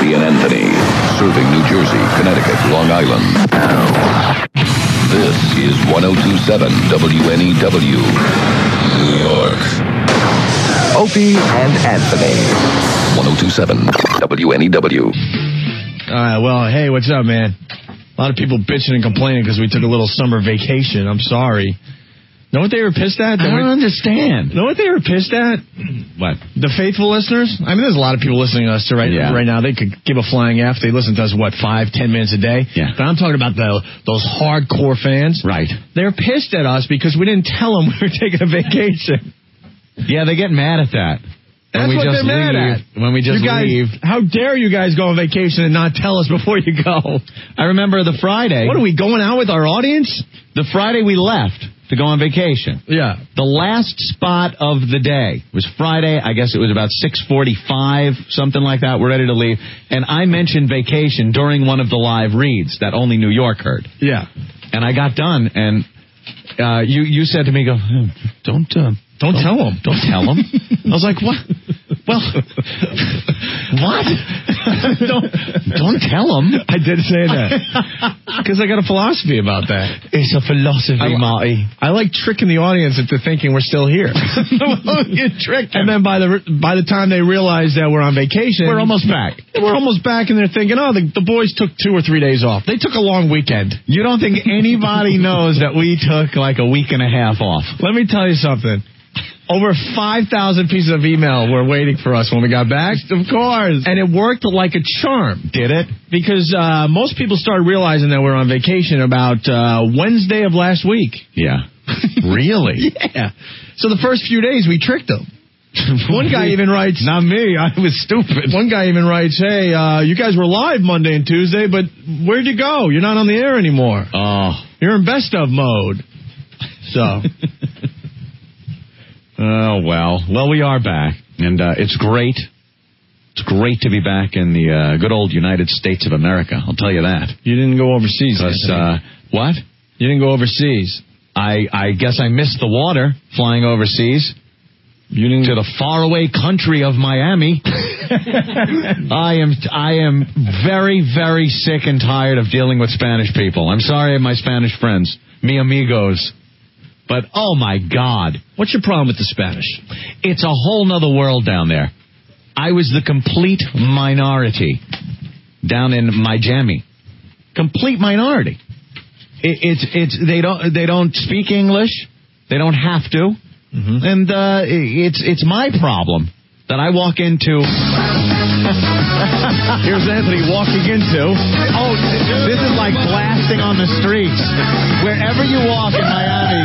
Opie and Anthony, serving New Jersey, Connecticut, Long Island. Now, this is 102.7 WNEW, New York. Opie and Anthony, 102.7 WNEW. All right, well, hey, what's up, man? A lot of people bitching and complaining because we took a little summer vacation. I'm sorry. Know what they were pissed at? I don't understand. Know what they were pissed at? What? The faithful listeners? I mean, there's a lot of people listening to us right now. They could give a flying F. They listen to us, 5-10 minutes a day? Yeah. But I'm talking about those hardcore fans. Right. They're pissed at us because we didn't tell them we were taking a vacation. Yeah, they get mad at that. That's what they're mad at. When we just leave. How dare you guys go on vacation and not tell us before you go? I remember the Friday. What, are we going out with our audience? The Friday we left to go on vacation. Yeah. The last spot of the day was Friday. I guess it was about 6:45, something like that. We're ready to leave. And I mentioned vacation during one of the live reads that only New York heard. Yeah. And I got done, and you said to me, don't tell him. Don't tell him. I was like, what? Well, what? don't tell him. I did say that. Because I got a philosophy about that. It's a philosophy, Marty. I like tricking the audience into thinking we're still here. You tricked them. And then by the time they realize that we're on vacation... We're almost back. We're almost back, and they're thinking, the boys took 2 or 3 days off. They took a long weekend. You don't think anybody knows that we took like a week and a half off? Let me tell you something. Over 5,000 pieces of email were waiting for us when we got back. Of course. And it worked like a charm. Did it? Because most people started realizing that we're on vacation about Wednesday of last week. Yeah. Really? Yeah. So the first few days, we tricked them. One guy even writes... Not me. I was stupid. One guy even writes, hey, you guys were live Monday and Tuesday, but where'd you go? You're not on the air anymore. Oh. You're in best of mode. So... Oh, well. Well, we are back, and it's great. It's great to be back in the good old United States of America, I'll tell you that. You didn't go overseas. What? You didn't go overseas. I guess I missed the water flying overseas. You didn't... To the faraway country of Miami. I am very, very sick and tired of dealing with Spanish people. I'm sorry, my Spanish friends. Mi amigos. But, oh, my God. What's your problem with the Spanish? It's a whole nother world down there. I was the complete minority down in Miami. Complete minority. They don't speak English. They don't have to. Mm-hmm. And it's my problem that I walk into... Here's Anthony walking into... Oh, this is like blasting on the streets. Wherever you walk in Miami...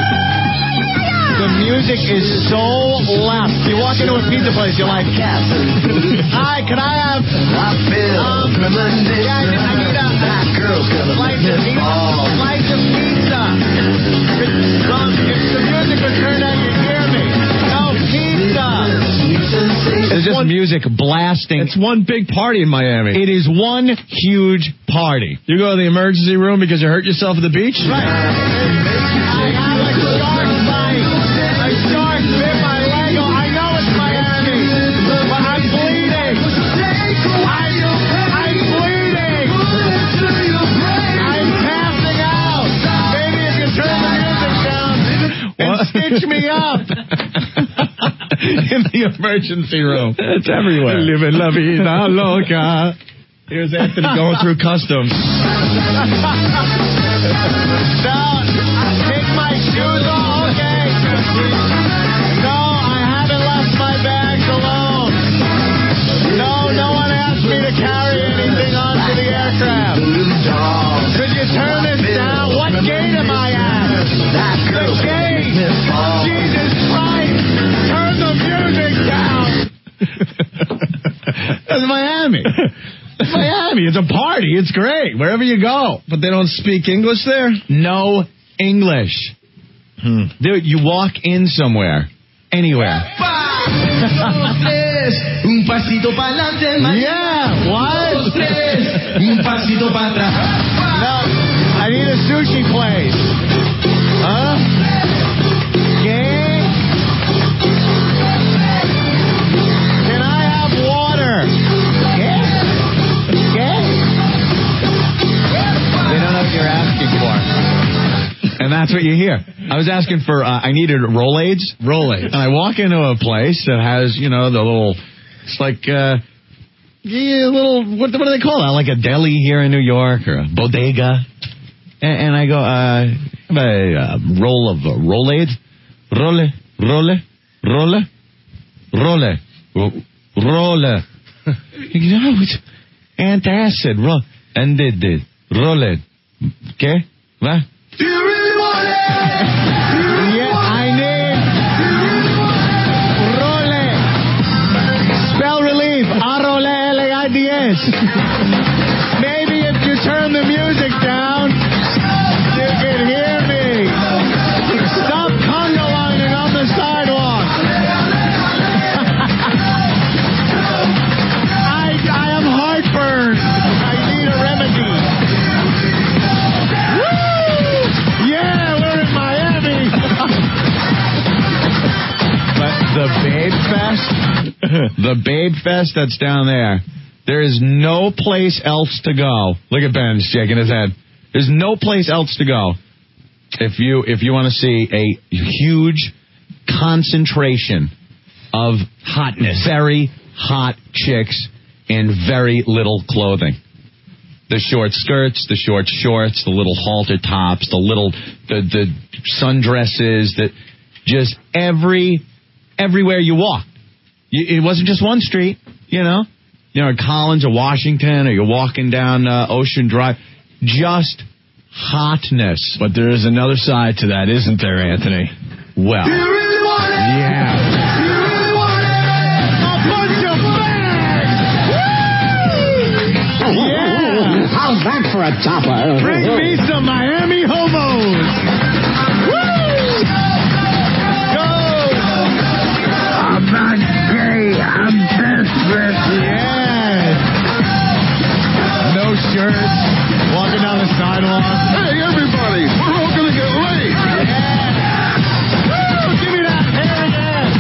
The music is so loud. You walk into a pizza place, you're like, hi, can I have... I need a slice of pizza. If the music would turn down, you'd hear me. No pizza. It's just music blasting. It's one big party in Miami. It is one huge party. You go to the emergency room because you hurt yourself at the beach? Right. I have a shark bite. A shark bit my leg. I know it's Miami, but I'm bleeding. I'm bleeding. I'm passing out. Maybe if you turn the music down and stitch me up. In the emergency room. It's everywhere. Living la vida loca. Here's Anthony going through customs. Now, take my shoes off. Okay. No, I haven't left my bags alone. No one asked me to carry anything onto the aircraft. Could you turn this down? What gate am I at? The gate. Jesus Christ. Turn the music down. That's Miami. It's Miami. It's a party. It's great. Wherever you go. But they don't speak English there? No English. Dude, you walk in somewhere. Anywhere. Yeah, what? No, I need a sushi place. Huh? Yeah? Can I have water? Yeah? That's what you hear. I was asking for, I needed Rolaids. And I walk into a place that has, the little, it's like, what do they call that? Like a deli here in New York or a bodega. And I go, a roll of Rolaids. Rolle. It's antacid. And did. Roll. Okay? What? Do you really want it? Yeah, I need Role. Spell relief. R-O-L-E-L-E-I-D-S. Maybe if you turn the music down, you can hear me. Stop conga lining on the sidewalk. I am heartburn. I need a remedy. The Babe Fest that's down there is no place else to go. Look at Ben shaking his head. There's no place else to go if you want to see a huge concentration of hotness, very hot chicks in very little clothing. The short skirts, the short shorts, the little halter tops, the sundresses, that just everywhere you walk. It wasn't just one street, Collins or Washington, or you're walking down Ocean Drive. Just hotness. But there is another side to that, isn't there, Anthony? Well, do you really want it? Yeah. Do you really want it? A bunch of bags! Woo! Yeah! How's that for a topper? Bring me some Miami hobos! Woo! Go! I'm not gay. I'm desperate. Yes! No shirts. Walking down the sidewalk. Hey, everybody. We're all going to get laid. Yeah! Woo! Give me that hairy ass!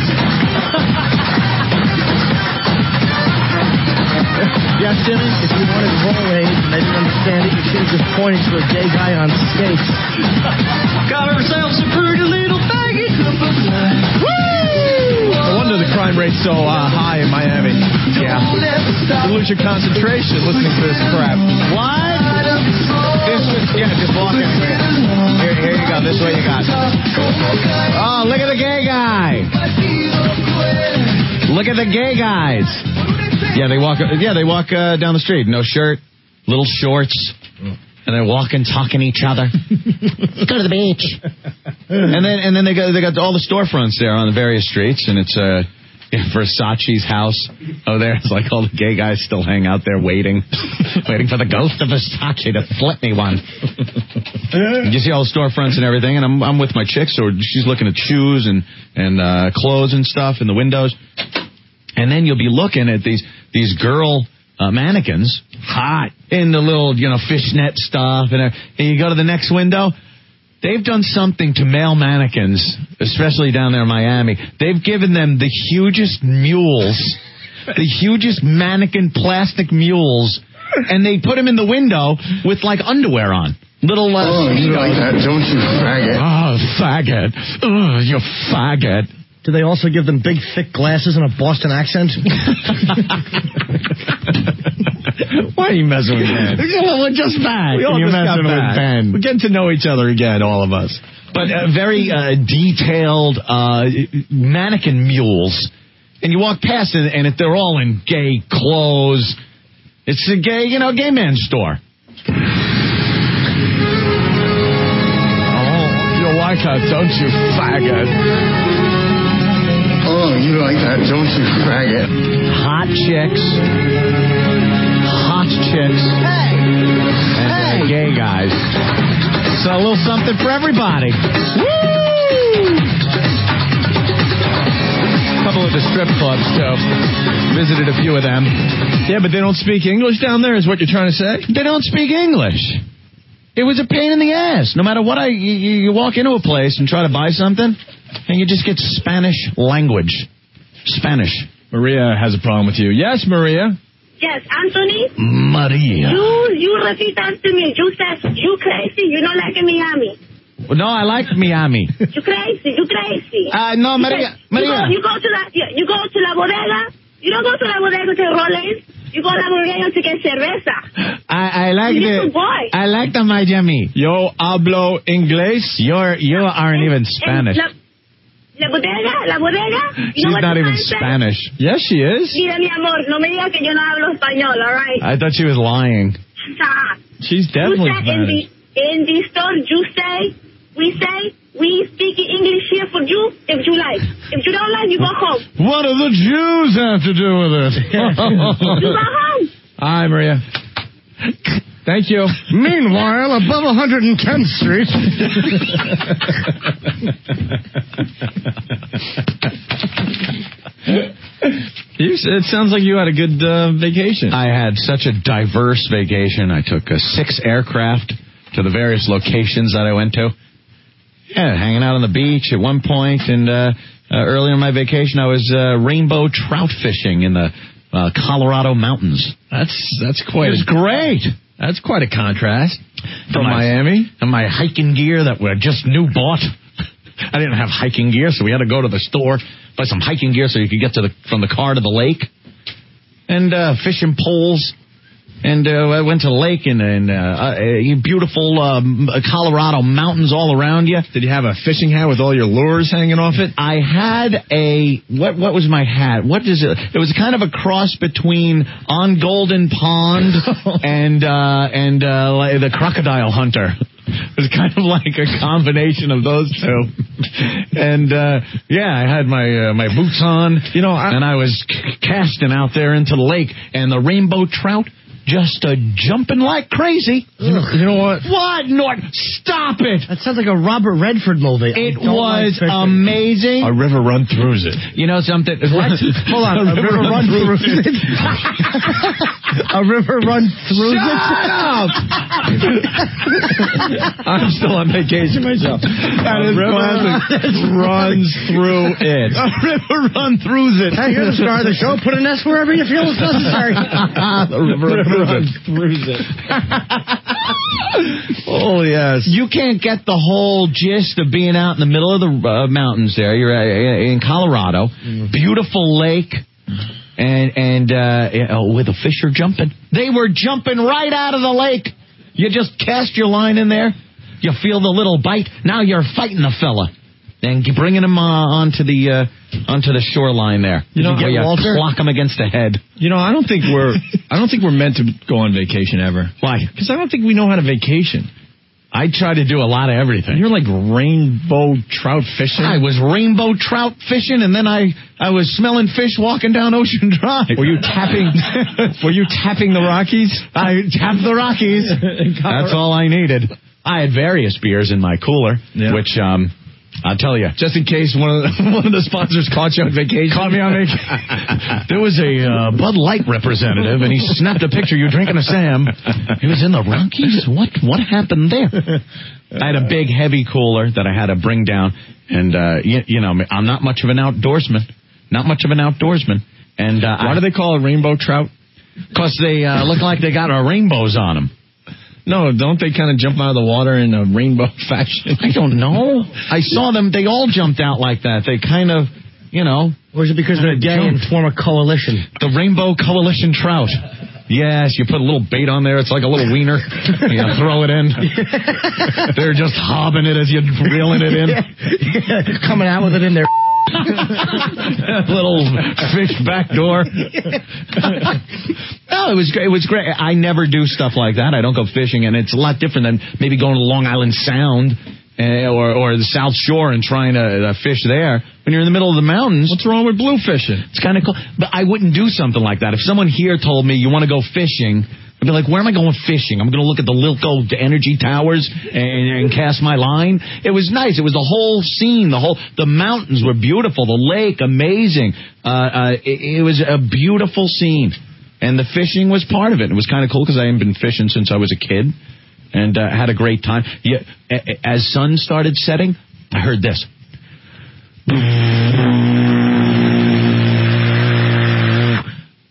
Yes, Jimmy, if you wanted Rolaids and they didn't understand it, you should have just pointed to a gay guy on skates. Got ourselves a pretty little baggage of a blood. Woo! No wonder the crime rate's so high in Miami. Yeah. You lose your concentration listening to this crap. What? Just walk in. Here you go. This is what you got. Oh, look at the gay guy. Look at the gay guys. Yeah, they walk down the street. No shirt, little shorts, and they're walking, talking to each other. Go to the beach. And then they got all the storefronts there on the various streets, and it's Versace's house. Oh, there's like all the gay guys still hang out there waiting for the ghost of Versace to flip me one. You see all the storefronts and everything, and I'm with my chick, so she's looking at shoes and clothes and stuff in the windows. And then you'll be looking at these girl mannequins, hot, in the little, fishnet stuff. And you go to the next window, they've done something to male mannequins, especially down there in Miami. They've given them the hugest mules, the hugest mannequin plastic mules, and they put them in the window with, like, underwear on. Little, Oh, you like that, don't you, faggot? Oh, faggot. Oh, you faggot. Do they also give them big, thick glasses and a Boston accent? Why are you messing with Ben? We're just back. You're messing with Ben. We're getting to know each other again, all of us. But very detailed mannequin mules. And you walk past it, and they're all in gay clothes. It's a gay man's store. Oh, you like that, don't you, faggot? Oh, you like that, don't you, faggot? Hot chicks. And gay guys. So a little something for everybody. Woo! A couple of the strip clubs, too. Visited a few of them. Yeah, but they don't speak English down there, is what you're trying to say? They don't speak English. It was a pain in the ass. No matter what, you walk into a place and try to buy something, and you just get Spanish language. Spanish. Maria has a problem with you. Yes, Maria? Yes, Anthony? Maria. You repeat after me. You said, you crazy, you don't like Miami. No, I like Miami. You crazy. No, Maria. You go to la bodega. You don't go to la bodega to Rolex. You go to la bodega to get cerveza. I like I like the Miami. Yo hablo inglés. You aren't even Spanish. La bodega. She's not even Spanish. Yes, she is. Mira, mi amor, no me digas que yo no hablo español, all right? I thought she was lying. She's definitely Spanish. In the store, we speak English here for you if you like. If you don't like, you go home. What do the Jews have to do with it? You go home. Hi, Maria. Thank you. Meanwhile, above 110th Street. It sounds like you had a good vacation. I had such a diverse vacation. I took 6 aircraft to the various locations that I went to. Yeah, hanging out on the beach at one point, and earlier in my vacation, I was rainbow trout fishing in the Colorado mountains. That's quite. It was great. That's quite a contrast from Miami. And my hiking gear that were just new bought. I didn't have hiking gear, so we had to go to the store, buy some hiking gear so you could get from the car to the lake. And fishing poles. And I went to the lake and beautiful Colorado mountains all around you. Did you have a fishing hat with all your lures hanging off it? I had what was my hat? What is it? It was kind of a cross between On Golden Pond and the Crocodile Hunter. It was kind of like a combination of those two. And, I had my boots on, and I was casting out there into the lake, and the rainbow trout just jumping like crazy. You know what? What, Norton? Stop it! That sounds like a Robert Redford movie. It was amazing. A river run throughs it. You know something? What? Hold on. A river run through it? A river run through it? Shut up! I'm still on vacation myself. That is classic. Runs through it. A river run throughs it. Hey, you're the star of the show. Put an S wherever you feel it's necessary. The river runs through it. Oh, yes. You can't get the whole gist of being out in the middle of the mountains there. You're in Colorado. Beautiful lake. And with the fish are jumping. They were jumping right out of the lake. You just cast your line in there. You feel the little bite. Now you're fighting the fella. And you're bringing him onto the shoreline there. You clock him against the head. I don't think we're meant to go on vacation ever. Why? Because I don't think we know how to vacation. I try to do a lot of everything. You're like rainbow trout fishing. I was rainbow trout fishing, and then I was smelling fish walking down Ocean Drive. Were you tapping? Were you tapping the Rockies? I tapped the Rockies. That's all I needed. I had various beers in my cooler, which I'll tell you, just in case one of the sponsors caught you on vacation. Caught me on vacation. There was a Bud Light representative, and he snapped a picture. You drinking a Sam? He was in the Rockies. What happened there? I had a big, heavy cooler that I had to bring down, and I'm not much of an outdoorsman. And why do they call it rainbow trout? Because they look like they got rainbows on them. No, don't they kind of jump out of the water in a rainbow fashion? I don't know. I saw them. They all jumped out like that. They kind of, Or is it because they're gay and form a coalition? The Rainbow Coalition Trout. Yes, you put a little bait on there. It's like a little wiener. You throw it in. They're just hobbing it as you're reeling it in. Coming out with it in there. Little fish back door. No, it was great. I never do stuff like that. I don't go fishing, and it's a lot different than maybe going to Long Island Sound or the South Shore and trying to fish there. When you're in the middle of the mountains, what's wrong with blue fishing? It's kind of cool, but I wouldn't do something like that. If someone here told me you want to go fishing, I'd be like, where am I going fishing? I'm going to look at the Lilco Energy Towers and cast my line. It was nice. It was the whole scene. The mountains were beautiful. The lake, amazing. It was a beautiful scene. And the fishing was part of it. It was kind of cool because I hadn't been fishing since I was a kid. And had a great time. As sun started setting, I heard this.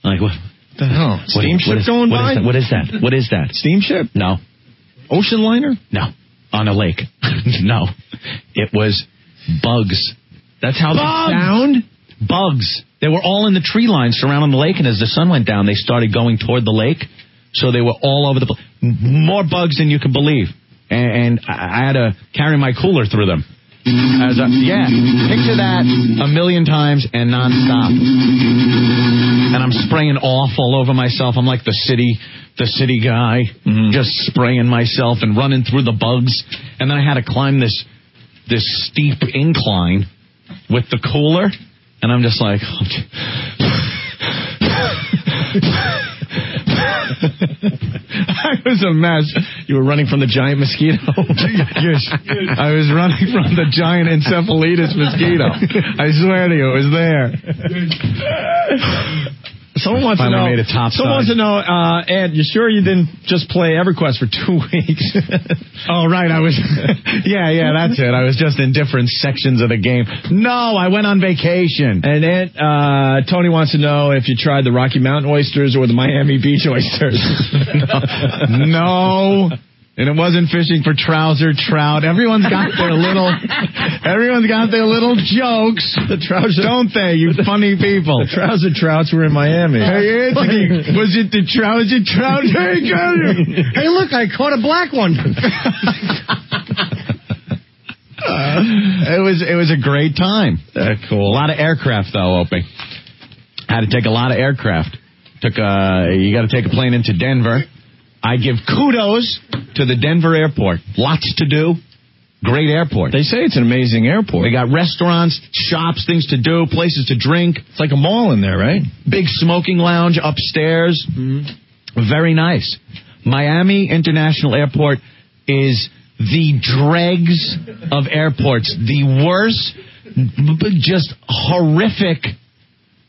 Like, what? The hell? Steamship going by? What is that? What is that? Steamship? No. Ocean liner? No. On a lake. No. It was bugs. That's how they sound? Bugs. They were all in the tree line surrounding the lake, and as the sun went down, they started going toward the lake. So they were all over the place. More bugs than you can believe. And I had to carry my cooler through them. Picture that 1,000,000 times and nonstop. And I'm spraying off all over myself. I'm like the city guy, just spraying myself and running through the bugs. And then I had to climb this steep incline with the cooler, and I'm just like, I was a mess. You were running from the giant mosquito? Yes. I was running from the giant encephalitis mosquito. I swear to you, it was there. Someone wants to know, Ed, you sure you didn't just play EverQuest for 2 weeks? Oh, right. I was, yeah, that's it. I was just in different sections of the game. No, I went on vacation. And Ed, Tony wants to know if you tried the Rocky Mountain oysters or the Miami Beach oysters. No. And it wasn't fishing for trouser trout. Everyone's got their little jokes. The trouser, don't they? You funny people. The trouser trouts were in Miami. Hey, Anthony, was it the trouser trout? Hey, look, I caught a black one. It was a great time. Cool. A lot of aircraft though, Opie. Had to take a lot of aircraft. You got to take a plane into Denver. I give kudos to the Denver airport. Lots to do. Great airport. They say it's an amazing airport. They got restaurants, shops, things to do, places to drink. It's like a mall in there, right? Big smoking lounge upstairs. Very nice. Miami International Airport is the dregs of airports. The worst, just horrific.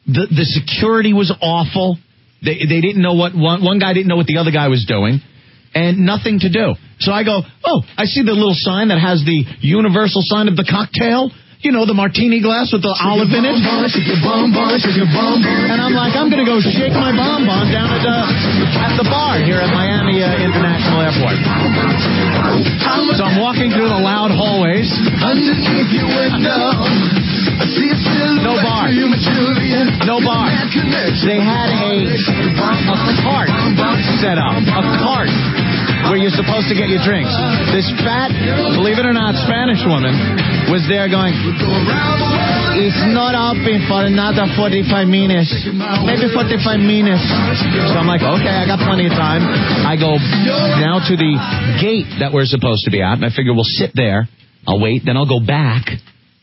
The security was awful. They didn't know what one guy didn't know what the other guy was doing, and nothing to do. So I go, I see the little sign that has the universal sign of the cocktail. You know, the martini glass with the olive in it. And I'm like, I'm going to go shake my bonbon down at the bar here at Miami International Airport. So I'm walking through the loud hallways. No bar. No bar. They had a cart set up. A cart where you're supposed to get your drinks. This fat, believe it or not, Spanish woman was there going, it's not open for another 45 minutes. Maybe 45 minutes. So I'm like, okay, I got plenty of time. I go now to the gate that we're supposed to be at, and I figure we'll sit there. I'll wait, then I'll go back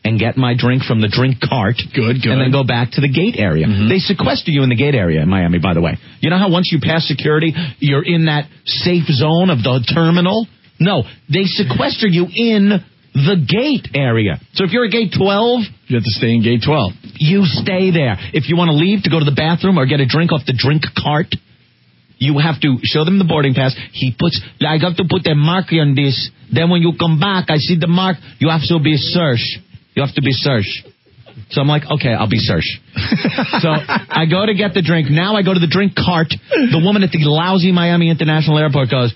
and get my drink from the drink cart. Good. And then go back to the gate area. They sequester you in the gate area in Miami, by the way. You know how once you pass security, you're in that safe zone of the terminal? No, they sequester you in the gate area. So if you're at gate 12... You have to stay in gate 12. You stay there. If you want to leave to go to the bathroom or get a drink off the drink cart, you have to show them the boarding pass. I have to put a mark on this. Then when you come back, I see the mark. You have to be searched. You have to be searched. So I'm like, okay, I'll be searched. So I go to get the drink. Now I go to the drink cart. The woman at the lousy Miami International Airport goes,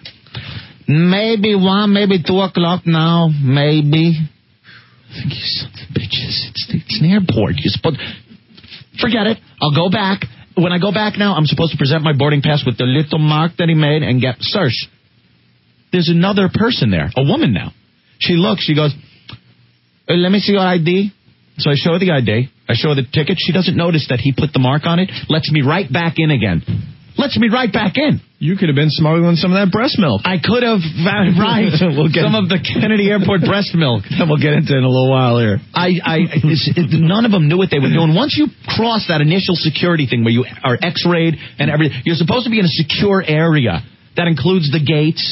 maybe 1, maybe 2 o'clock now, maybe. I think, you sons of bitches. It's an airport. Forget it. I'll go back. When I go back now, I'm supposed to present my boarding pass with the little mark that he made and get searched. There's another person there, a woman now. She looks, she goes, let me see your ID. So I show her the ID. I show her the ticket. She doesn't notice that he put the mark on it. Lets me right back in again. Lets me right back in. You could have been smuggling some of that breast milk. I could have, right. Some of the Kennedy Airport breast milk. That we'll get into in a little while here. None of them knew what they were doing. Once you cross that initial security thing where you are x-rayed and everything, you're supposed to be in a secure area. That includes the gates,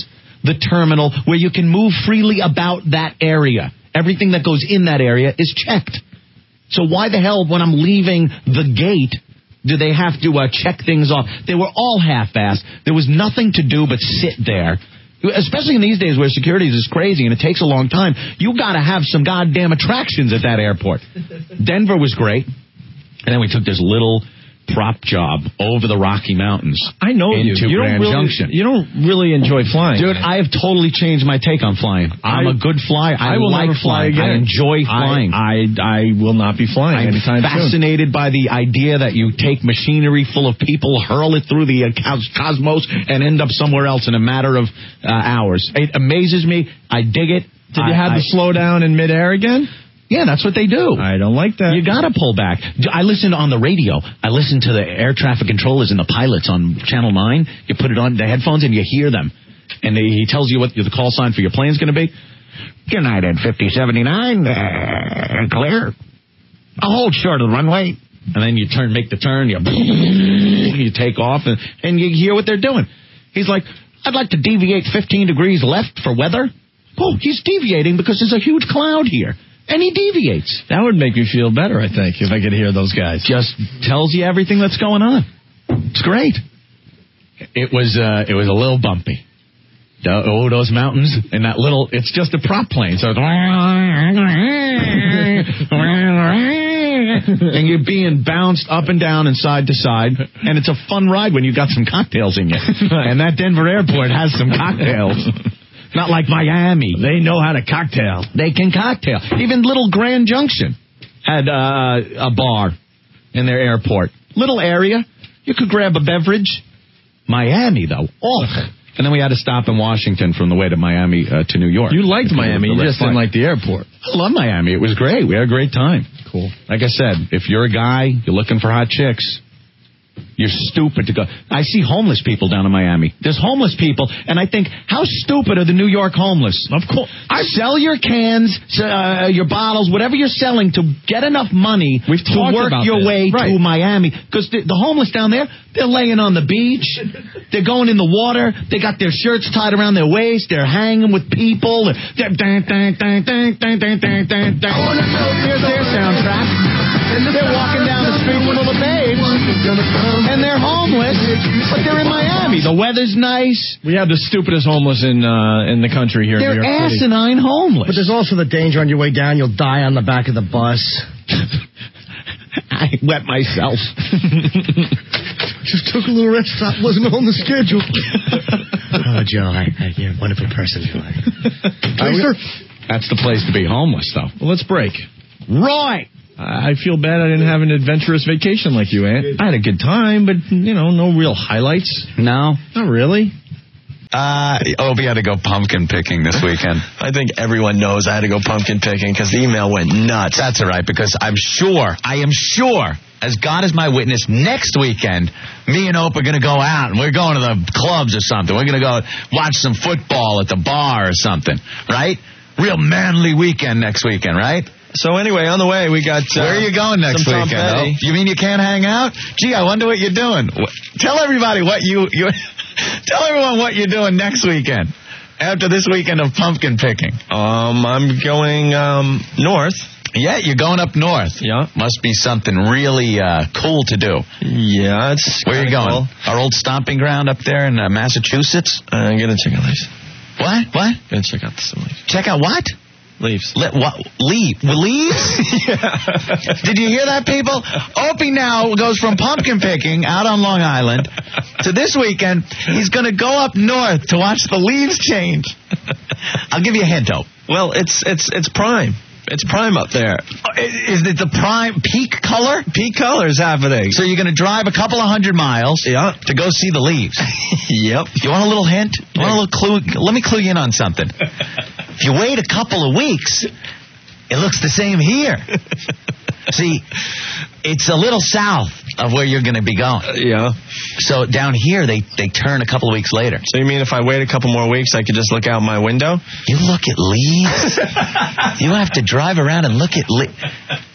the terminal, where you can move freely about that area. Everything that goes in that area is checked. So why the hell, when I'm leaving the gate, do they have to check things off? They were all half-assed. There was nothing to do but sit there. Especially in these days where security is crazy and it takes a long time. You got to have some goddamn attractions at that airport. Denver was great. And then we took this little prop job over the Rocky Mountains. I know into Grand Junction. You don't really enjoy flying. Dude, I have totally changed my take on flying. I'm a good flyer. I will like never fly again. I enjoy flying. I will not be flying anytime soon. I'm fascinated by the idea that you take machinery full of people, hurl it through the cosmos, and end up somewhere else in a matter of hours. It amazes me. I dig it. Did you have to slow down in midair again? Yeah, that's what they do. I don't like that. You gotta pull back. I listened on the radio. I listened to the air traffic controllers and the pilots on Channel 9. You put it on the headphones and you hear them. And he tells you what the call sign for your plane's gonna be. United 5079, clear. I'll hold short of the runway. And then you make the turn, you take off, and you hear what they're doing. He's like, I'd like to deviate 15 degrees left for weather. Oh, he's deviating because there's a huge cloud here. And he deviates. That would make me feel better, I think, if I could hear those guys. Just tells you everything that's going on. It's great. It was a little bumpy. Those mountains and that little, it's just a prop plane. So it's, and you're being bounced up and down and side to side. And it's a fun ride when you got some cocktails in you. And that Denver airport has some cocktails. Not like Miami. They know how to cocktail. They can cocktail. Even little Grand Junction had a bar in their airport. Little area. You could grab a beverage. Miami, though. Oh. And then we had to stop in Washington from the way to Miami to New York. You liked Miami. You just didn't like the airport. I love Miami. It was great. We had a great time. Cool. Like I said, if you're a guy, you're looking for hot chicks, you're stupid to go. I see homeless people down in Miami. There's homeless people, and I think, how stupid are the New York homeless? Of course. Sell your cans, your bottles, whatever you're selling to get enough money to work your way to Miami. Because the homeless down there, they're laying on the beach. They're going in the water. They got their shirts tied around their waist. They're hanging with people. Here's their soundtrack. They're walking down the street full of babes, and they're homeless, but they're in Miami. The weather's nice. We have the stupidest homeless in the country here. They're in New York City. asinine homeless. But there's also the danger on your way down. You'll die on the back of the bus. I wet myself. Just took a little rest stop. Wasn't on the schedule. Oh, Joe, you're a wonderful person, Joe. That's the place to be homeless, though. Well, let's break. Right. I feel bad I didn't have an adventurous vacation like you, Ant. I had a good time, but, no real highlights. No? Not really. Opie had to go pumpkin picking this weekend. I think everyone knows I had to go pumpkin picking because the email went nuts. That's all right, because I am sure, as God is my witness, next weekend, me and Ope are going to go out, and we're going to the clubs or something. We're going to go watch some football at the bar or something, right? Real manly weekend next weekend, right? So anyway, on the way, we got... Where are you going next weekend? You mean you can't hang out? Gee, I wonder what you're doing. Tell everybody what you tell everyone what you're doing next weekend after this weekend of pumpkin picking. I'm going north. Yeah, you're going up north. Yeah. Must be something really cool to do. Yeah, it's... Where are you going? Cool. Our old stomping ground up there in Massachusetts? I'm going to check out leaves. What? I'm going to check out some leaves. Check out what? Leaves. What? Leaves? Yeah. Did you hear that, people? Opie now goes from pumpkin picking out on Long Island to this weekend. He's going to go up north to watch the leaves change. I'll give you a hint, Ope. Well, it's prime. It's prime up there. Is it the prime peak color? Peak color is happening. So you're going to drive a couple of 100 miles to go see the leaves. Yep. You want a little hint? You want a little clue? Let me clue you in on something. If you wait a couple of weeks, it looks the same here. See, it's a little south of where you're going to be going. Yeah. So down here, they turn a couple of weeks later. So you mean if I wait a couple more weeks, I could just look out my window? You look at leaves? You have to drive around and look at leaves.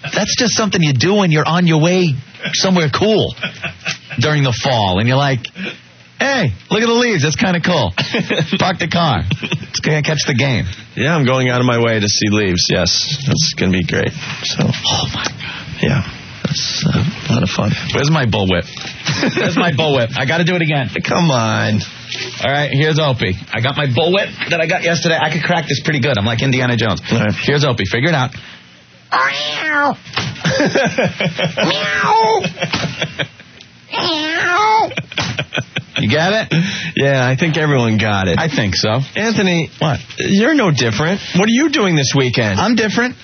That's just something you do when you're on your way somewhere cool during the fall. And you're like, hey, look at the leaves. That's kind of cool. Park the car. Let's catch the game. Yeah, I'm going out of my way to see leaves. Yes, that's going to be great. So, oh, my God. Yeah, that's a lot of fun. Where's my bullwhip? Where's my bullwhip? I got to do it again. Come on. All right, here's Opie. I got my bullwhip that I got yesterday. I could crack this pretty good. I'm like Indiana Jones. All right. Here's Opie. Figure it out. Meow. You get it? Yeah, I think everyone got it. I think so. Anthony, What? you're no different. What are you doing this weekend? I'm different.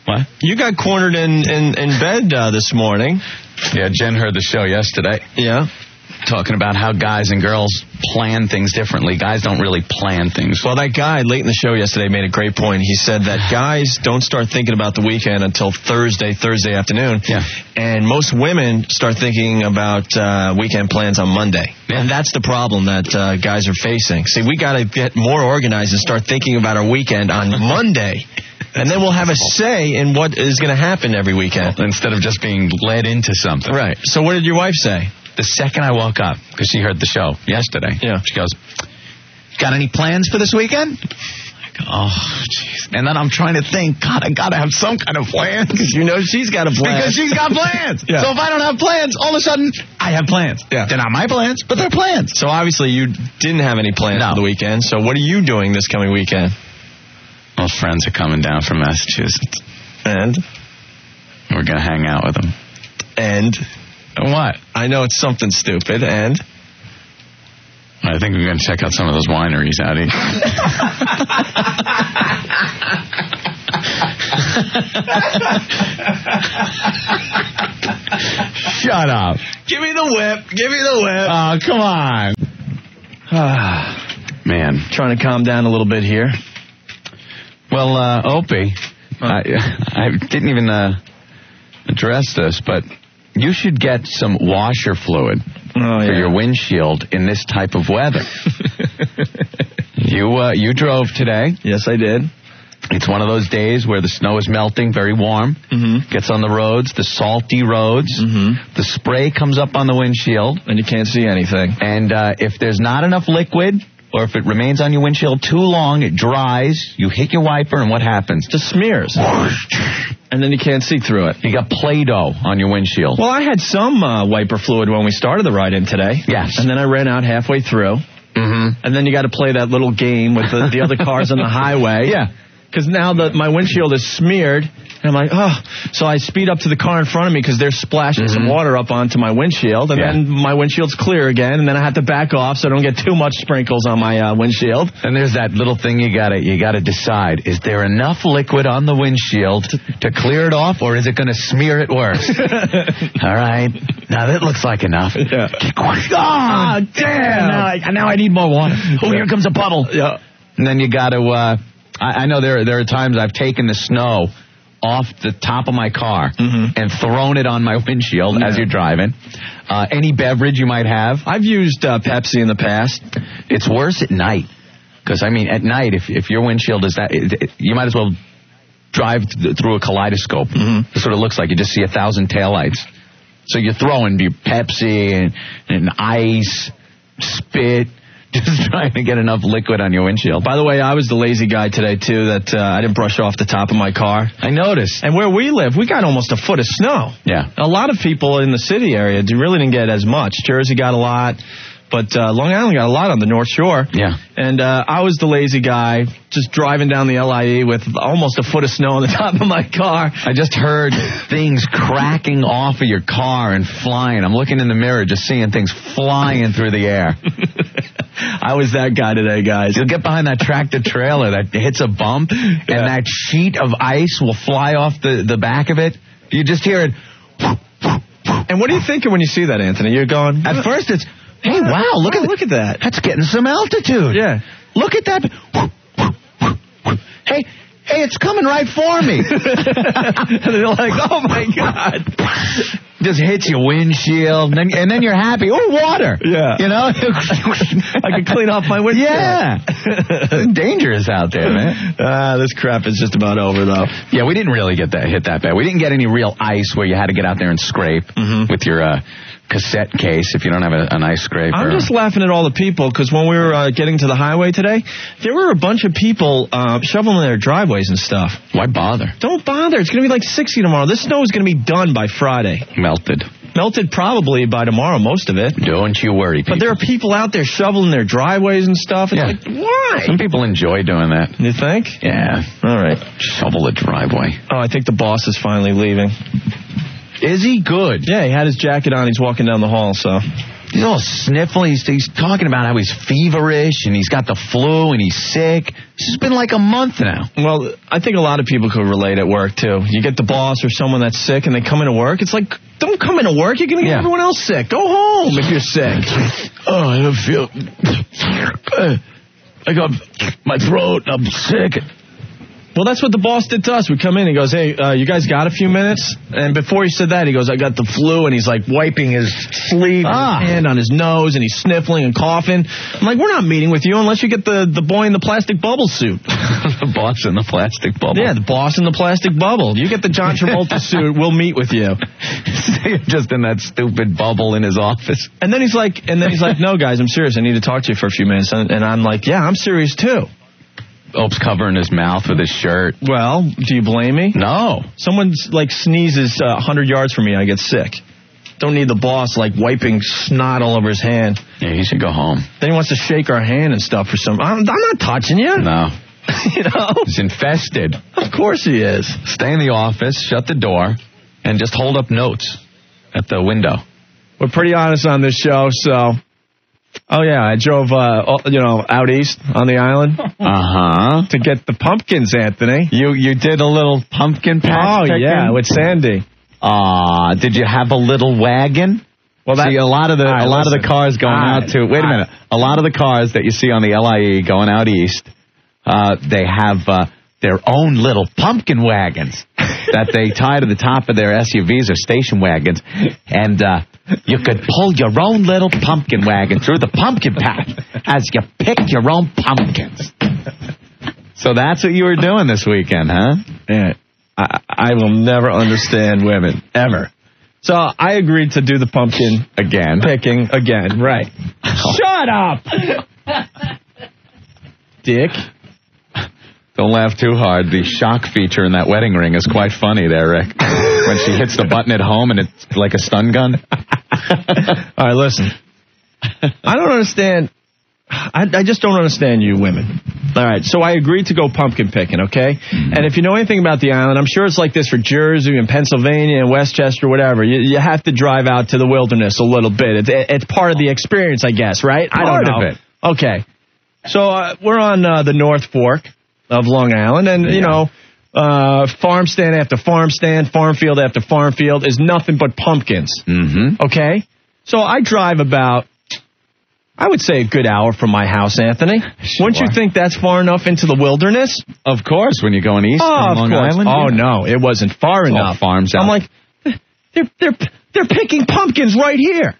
What? You got cornered in bed this morning. Yeah, Jen heard the show yesterday. Yeah. Talking about how guys and girls plan things differently. Guys don't really plan things. Well, that guy late in the show yesterday made a great point. He said that guys don't start thinking about the weekend until Thursday afternoon. Yeah. And most women start thinking about weekend plans on Monday. Yeah. And that's the problem that guys are facing. See, we got to get more organized and start thinking about our weekend on Monday. And then we'll have a say in what is going to happen every weekend. Instead of just being led into something. Right. So what did your wife say? The second I woke up, because she heard the show yesterday, Yeah. she goes, got any plans for this weekend? I go, oh, jeez. And then I'm trying to think, God, I got to have some kind of plans. You know she's got a plan. Because she's got plans. Yeah. So if I don't have plans, all of a sudden, I have plans. Yeah. They're not my plans, but they're plans. So obviously you didn't have any plans No. for the weekend. So what are you doing this coming weekend? Well, friends are coming down from Massachusetts. And? We're going to hang out with them. And? What? I know it's something stupid. And? I think we're going to check out some of those wineries out here. Shut up. Give me the whip. Give me the whip. Oh, come on. Man. Trying to calm down a little bit here. Well, Opie, I didn't even address this, but you should get some washer fluid for your windshield in this type of weather. You drove today. Yes, I did. It's one of those days where the snow is melting, very warm. Mm-hmm. Gets on the roads, the salty roads. Mm-hmm. The spray comes up on the windshield. And you can't see anything. And if there's not enough liquid, or if it remains on your windshield too long, it dries, you hit your wiper, and what happens? Just smears. And then you can't see through it. You got Play-Doh on your windshield. Well, I had some wiper fluid when we started the ride-in today. Yes. And then I ran out halfway through. Mm-hmm. And then you got to play that little game with the other cars on the highway. Yeah. Because now my windshield is smeared. And I'm like, oh. So I speed up to the car in front of me because they're splashing some water up onto my windshield. And then my windshield's clear again. And then I have to back off so I don't get too much sprinkles on my windshield. And there's that little thing you gotta decide. Is there enough liquid on the windshield to clear it off, or is it going to smear it worse? All right. Now that looks like enough. Yeah. Oh, damn. Now I need more water. Oh, here comes a puddle. Yeah. And then you got to... I know there are times I've taken the snow off the top of my car and thrown it on my windshield as you're driving. Any beverage you might have. I've used Pepsi in the past. It's worse at night. Because, I mean, at night, if your windshield is that... you might as well drive through a kaleidoscope. It sort of looks like you just see 1,000 taillights. So you're throwing your Pepsi and ice, spit... Just trying to get enough liquid on your windshield. By the way, I was the lazy guy today, too, that I didn't brush off the top of my car. I noticed. And where we live, we got almost a foot of snow. Yeah. A lot of people in the city area really didn't get as much. Jersey got a lot, but Long Island got a lot on the North Shore. Yeah. And I was the lazy guy, just driving down the LIE with almost a foot of snow on the top of my car. I just heard things cracking off of your car and flying. I'm looking in the mirror, just seeing things flying through the air. I was that guy today, guys. You'll get behind that tractor trailer that hits a bump, and that sheet of ice will fly off the back of it. You just hear it. And what are you thinking when you see that, Anthony? You're going... At first it's, hey, wow, look at that. That's getting some altitude. Yeah. Look at that. Hey, it's coming right for me. And they're like, oh, my God. Just hits your windshield, and then you're happy. Oh, water. Yeah. You know? I can clean off my windshield. Yeah. It's dangerous out there, man. This crap is just about over, though. Yeah, we didn't really hit that bad. We didn't get any real ice where you had to get out there and scrape with your cassette case if you don't have a nice scraper. I'm just laughing at all the people because when we were getting to the highway today, there were a bunch of people shoveling their driveways and stuff. Why bother? Don't bother. It's going to be like 60 tomorrow. This snow is going to be done by Friday. Melted probably by tomorrow, most of it. Don't you worry, people. But there are people out there shoveling their driveways and stuff. It's like, why? Some people enjoy doing that. You think? Yeah. All right. Shovel the driveway. Oh, I think the boss is finally leaving. Is he good? Yeah, he had his jacket on. He's walking down the hall, so. He's all sniffly. He's talking about how he's feverish and he's got the flu and he's sick. It's been like a month now. Well, I think a lot of people could relate at work, too. You get the boss or someone that's sick and they come into work. It's like, don't come into work. You're going to get everyone else sick. Go home if you're sick. Oh, I don't feel... I got my throat. I'm sick. Well, that's what the boss did to us. We come in, he goes, hey, you guys got a few minutes? And before he said that, he goes, I got the flu, and he's like wiping his sleeve and his hand on his nose, and he's sniffling and coughing. I'm like, we're not meeting with you unless you get the boy in the plastic bubble suit. The boss in the plastic bubble. Yeah, the boss in the plastic bubble. You get the John Travolta suit, we'll meet with you. Just in that stupid bubble in his office. And then he's like, no, guys, I'm serious. I need to talk to you for a few minutes. And I'm like, yeah, I'm serious, too. Ope's covering his mouth with his shirt. Well, do you blame me? No. Someone sneezes 100 yards from me, I get sick. Don't need the boss wiping snot all over his hand. Yeah, he should go home. Then he wants to shake our hand and stuff for some. I'm not touching you. No. You know? He's infested. Of course he is. Stay in the office, shut the door, and just hold up notes at the window. We're pretty honest on this show, so... Oh, yeah, I drove, out east on the island. Uh-huh. To get the pumpkins, Anthony. You did a little pumpkin patch picking? Yeah, with Sandy. Did you have a little wagon? Well, see, a lot of the cars going out to... Wait a minute. A lot of the cars that you see on the LIE going out east, they have their own little pumpkin wagons that they tie to the top of their SUVs or station wagons. And... you could pull your own little pumpkin wagon through the pumpkin patch as you pick your own pumpkins. So that's what you were doing this weekend, huh? Yeah. I will never understand women, ever. So I agreed to do the pumpkin picking again, right. Shut up! Dick. Don't laugh too hard. The shock feature in that wedding ring is quite funny there, Rick. When she hits the button at home and it's like a stun gun. All right, listen. I don't understand. I just don't understand you women. All right, so I agreed to go pumpkin picking, okay? And if you know anything about the island, I'm sure it's like this for Jersey and Pennsylvania and Westchester, whatever. You have to drive out to the wilderness a little bit. It's part of the experience, I guess, right? I don't know. Part of it. Okay. So we're on the North Fork of Long Island, and, you know, farm stand after farm stand, farm field after farm field is nothing but pumpkins. Mm-hmm. Okay? So I drive about, I would say, a good hour from my house, Anthony. Sure. Wouldn't you think that's far enough into the wilderness? Of course, when you're going east from Long Island. Oh, no, it wasn't far enough. Farms out. I'm like, they're picking pumpkins right here.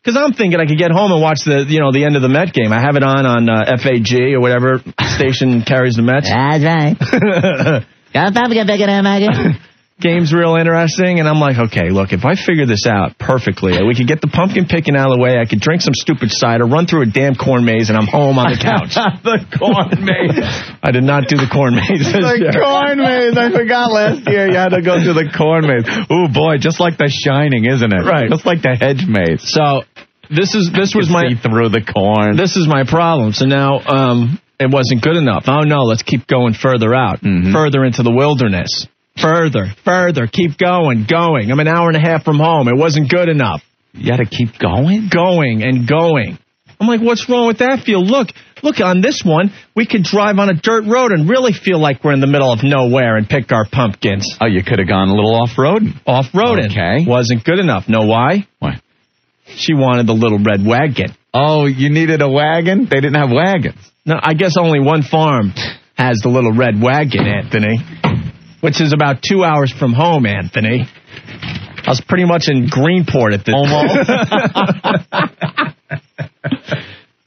Because I'm thinking I could get home and watch the end of the Met game. I have it on FAG or whatever station carries the Mets. That's right. Got a pumpkin picking in, Maggie. Game's real interesting, and I'm like, okay, look, if I figure this out perfectly, we could get the pumpkin picking out of the way, I could drink some stupid cider, run through a damn corn maze, and I'm home on the couch. The corn maze. I did not do the corn maze. Corn maze. I forgot last year you had to go through the corn maze. Ooh, boy, just like The Shining, isn't it? Right. Just like the hedge maze. So this was my... see through the corn. This is my problem. So now it wasn't good enough. Oh, no, let's keep going further out, further into the wilderness. Further, keep going. I'm an hour and a half from home. It wasn't good enough. You got to keep going? Going. I'm like, what's wrong with that field? Look, on this one, we could drive on a dirt road and really feel like we're in the middle of nowhere and pick our pumpkins. Oh, you could have gone a little off-roading. Off-roading. Okay. Wasn't good enough. Know why? Why? She wanted the little red wagon. Oh, you needed a wagon? They didn't have wagons. No, I guess only one farm has the little red wagon, Anthony. Which is about 2 hours from home, Anthony. I was pretty much in Greenport at the almost.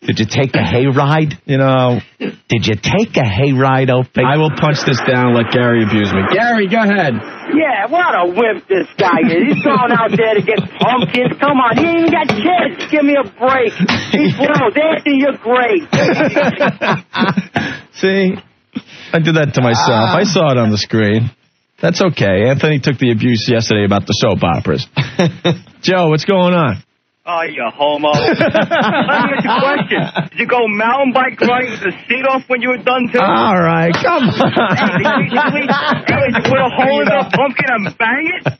Did you take a hayride? Did you take a hayride, Opie? I will punch this down and let Gary abuse me. Gary, go ahead. Yeah, what a wimp this guy is. He's going out there to get pumpkins. Come on, he ain't even got kids. Give me a break. He's little. Anthony, you're great. See? I did that to myself. I saw it on the screen. That's okay. Anthony took the abuse yesterday about the soap operas. Joe, what's going on? Oh, you homo. Let me ask you a question. Did you go mountain bike riding the seat off when you were done, too? All right, come on. Did you put a hole in the pumpkin and bang it?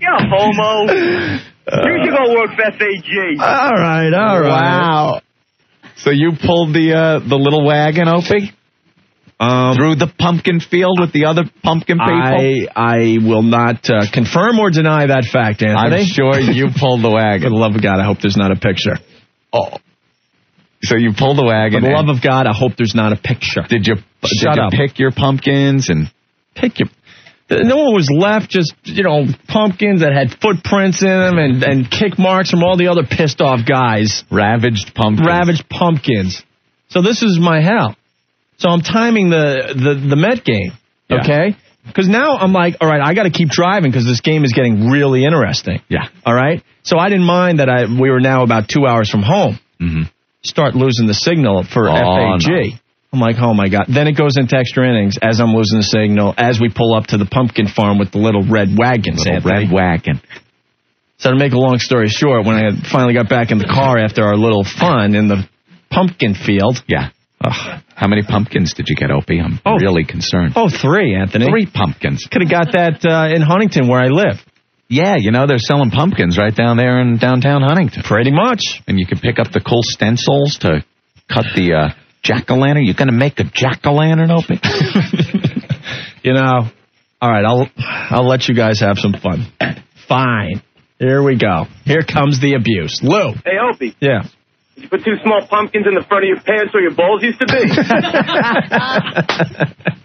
You're a homo. You should go work for FAG. All right. Wow. So you pulled the little wagon, Opie? Through the pumpkin field with the other pumpkin people? I will not confirm or deny that fact, Anthony. I'm sure you pulled the wagon. For the love of God, I hope there's not a picture. Oh. So you pulled the wagon. For the love of God, I hope there's not a picture. Did you pick your pumpkins and pick your? No one was left, just, pumpkins that had footprints in them and kick marks from all the other pissed off guys. Ravaged pumpkins. So this is my hell. So I'm timing the Met game, okay? Because now I'm like, all right, I got to keep driving because this game is getting really interesting. Yeah. All right? So I didn't mind that we were now about 2 hours from home. Mm-hmm. Start losing the signal for FAG. No. I'm like, oh, my God. Then it goes into extra innings as I'm losing the signal, as we pull up to the pumpkin farm with the little red wagons. Red wagon. So to make a long story short, when I finally got back in the car after our little fun in the pumpkin field. Yeah. How many pumpkins did you get, Opie? I'm really concerned. 3, Anthony. 3 pumpkins. Could have got that in Huntington where I live. Yeah, they're selling pumpkins right down there in downtown Huntington. Pretty much. And you can pick up the cool stencils to cut the jack-o'-lantern. You going to make a jack-o'-lantern, Opie? All right, I'll let you guys have some fun. Fine. Here we go. Here comes the abuse. Lou. Hey, Opie. Yeah. Did you put 2 small pumpkins in the front of your pants where your balls used to be?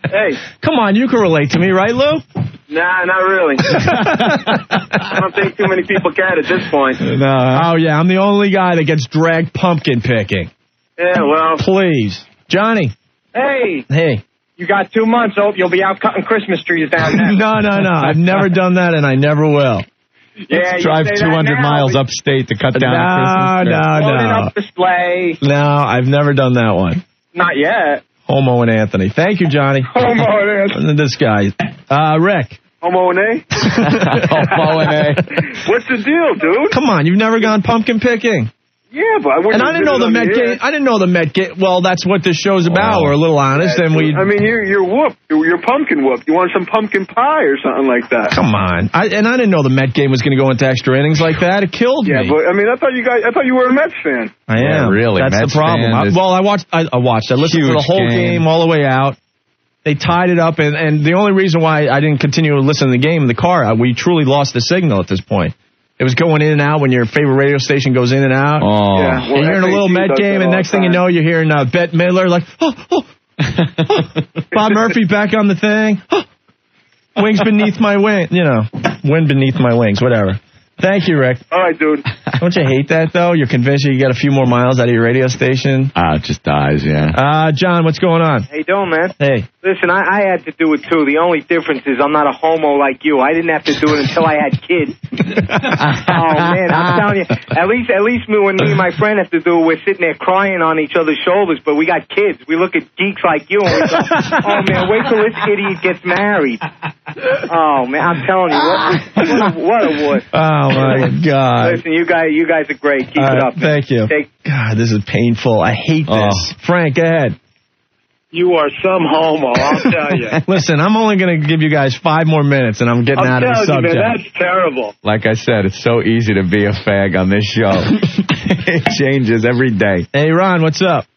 Hey. Come on, you can relate to me, right, Lou? Nah, not really. I don't think too many people can at this point. No. Oh, yeah, I'm the only guy that gets dragged pumpkin picking. Yeah, well. Please. Johnny. Hey. Hey. You got 2 months, Hope. You'll be out cutting Christmas trees down there. No. I've never done that, and I never will. Yeah, drive 200 miles upstate to cut down a Christmas tree. Hold it up display. No, I've never done that one. Not yet. Homo and Anthony. Thank you, Johnny. Homo and Anthony. This guy. Rick. Homo and A? Homo and A. What's the deal, dude? Come on, you've never gone pumpkin picking. Yeah, but I wouldn't. And I didn't know the Met game. I didn't know the Met game. Well, that's what this show's about. We're a little honest, and we. I mean, you're whooped. You're pumpkin whooped. You want some pumpkin pie or something like that? Come on. I didn't know the Met game was going to go into extra innings like that. It killed me. Yeah, but I mean, I thought you were a Mets fan. I am. Yeah, really. That's Mets the problem. I watched. I listened to the whole game all the way out. They tied it up, and the only reason why I didn't continue to listen to the game in the car, we truly lost the signal at this point. It was going in and out when your favorite radio station goes in and out. Oh. Yeah, you're hearing a little Met game, and next thing you know, you're hearing Bette Midler like, Bob Murphy back on the thing. Wings beneath my wing. Wind beneath my wings, whatever. Thank you, Rick. All right, dude. Don't you hate that, though? You're convinced you get a few more miles out of your radio station? It just dies, yeah. John, what's going on? How you doing, man? Hey. Listen, I had to do it, too. The only difference is I'm not a homo like you. I didn't have to do it until I had kids. Oh, man, I'm telling you. At least when me and my friend have to do it, we're sitting there crying on each other's shoulders, but we got kids. We look at geeks like you and we go, oh, man, wait till this idiot gets married. Oh, man, I'm telling you, what a wood. Oh, my God. Listen, you guys are great. Keep it up, man. Thank you. God, this is painful. I hate this. Frank, go ahead. You are some homo, I'll tell you. Listen, I'm only going to give you guys 5 more minutes, and I'm getting out of the subject. Man, that's terrible. Like I said, it's so easy to be a fag on this show. It changes every day. Hey, Ron, what's up?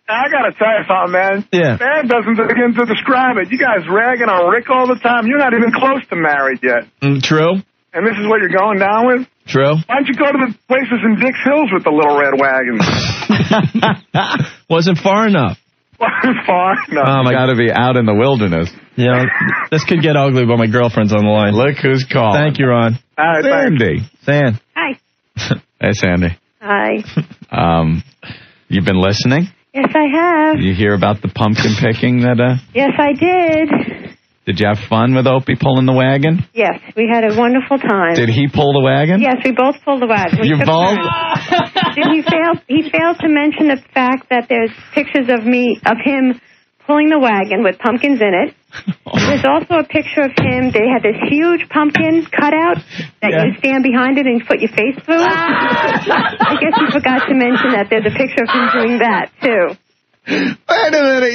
I got to tell you something, man. Yeah. Man doesn't begin to describe it. You guys ragging on Rick all the time. You're not even close to married yet. True. And this is what you're going down with? True. Why don't you go to the places in Dix Hills with the little red wagons? Wasn't far enough. Wasn't far enough. You got to be out in the wilderness. This could get ugly, but my girlfriend's on the line. Look who's calling. Thank you, Ron. All right, Sandy. San. Hi. Hey, Sandy. Hi. You've been listening? Yes, I have. You hear about the pumpkin picking that, Yes, I did. Did you have fun with Opie pulling the wagon? Yes, we had a wonderful time. Did he pull the wagon? Yes, we both pulled the wagon. You both? He failed to mention the fact that there's pictures of him pulling the wagon with pumpkins in it. There's also a picture of him. They had this huge pumpkin cutout that you stand behind it and put your face through. I guess you forgot to mention that there's a picture of him doing that, too. Wait a minute.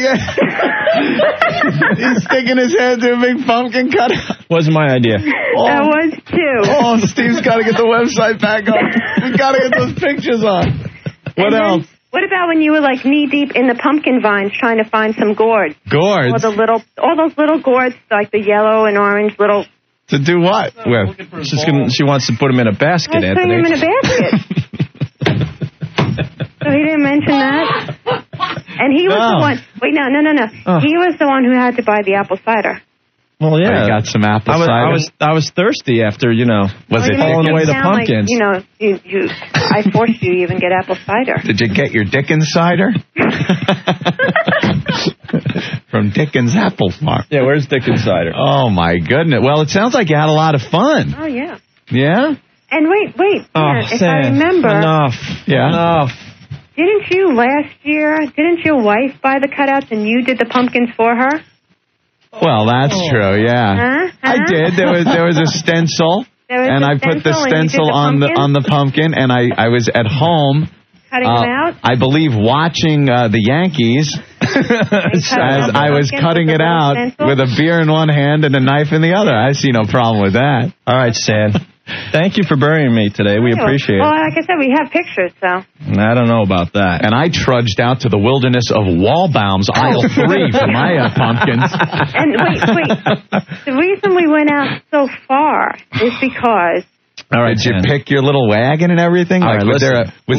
He's sticking his head through a big pumpkin cutout. Wasn't my idea. That was too. Oh, Steve's got to get the website back up. We've got to get those pictures on. What else? What about when you were like knee deep in the pumpkin vines trying to find some gourds? Gourds? All those little gourds, like the yellow and orange little. To do what? Well, she wants to put them in a basket, I was Anthony. putting him in a basket. So he didn't mention that. And he was the one. Wait, no. Oh. He was the one who had to buy the apple cider. Well, yeah. I got some apple cider. I was thirsty after, Was it hauling away the pumpkins? Like, I forced you to even get apple cider. Did you get your Dickens cider? From Dickens Apple Farm. Yeah, where's Dickens cider? Oh, my goodness. Well, it sounds like you had a lot of fun. Oh, yeah. Yeah? And wait. Oh, If I remember. Enough. Yeah. Enough. Didn't your wife buy the cutouts and you did the pumpkins for her? Well, that's true, yeah. I did. There was a stencil. And I put the stencil on the pumpkin, and I was at home. Cutting them out? I believe watching the Yankees as I was cutting it out with a beer in one hand and a knife in the other. I see no problem with that. All right, Stan. Thank you for burying me today. We appreciate it. Well, like I said, we have pictures, so. I don't know about that. And I trudged out to the wilderness of Wallbaum's aisle 3 for my pumpkins. And wait. The reason we went out so far is because. All right, did you pick your little wagon and everything? All right, was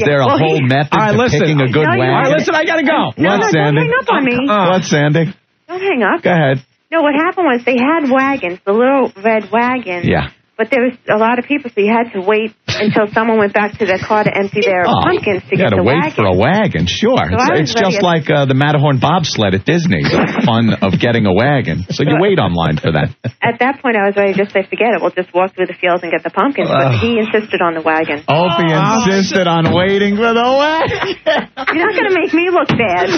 there a whole method to picking a good wagon? All right, listen, I got to go. No, What, don't Sandy? hang up on me. What, Sandy? Don't hang up. Go ahead. No, what happened was they had wagons, the little red wagons. Yeah. But there was a lot of people, so you had to wait until someone went back to their car to empty their pumpkins to get the wagon. You got to wait for a wagon, sure. So it's just like the Matterhorn bobsled at Disney, the fun of getting a wagon. So you wait online for that. At that point, I was ready to just say, forget it. We'll just walk through the fields and get the pumpkins. But he insisted on the wagon. Opie insisted on waiting for the wagon. You're not going to make me look bad.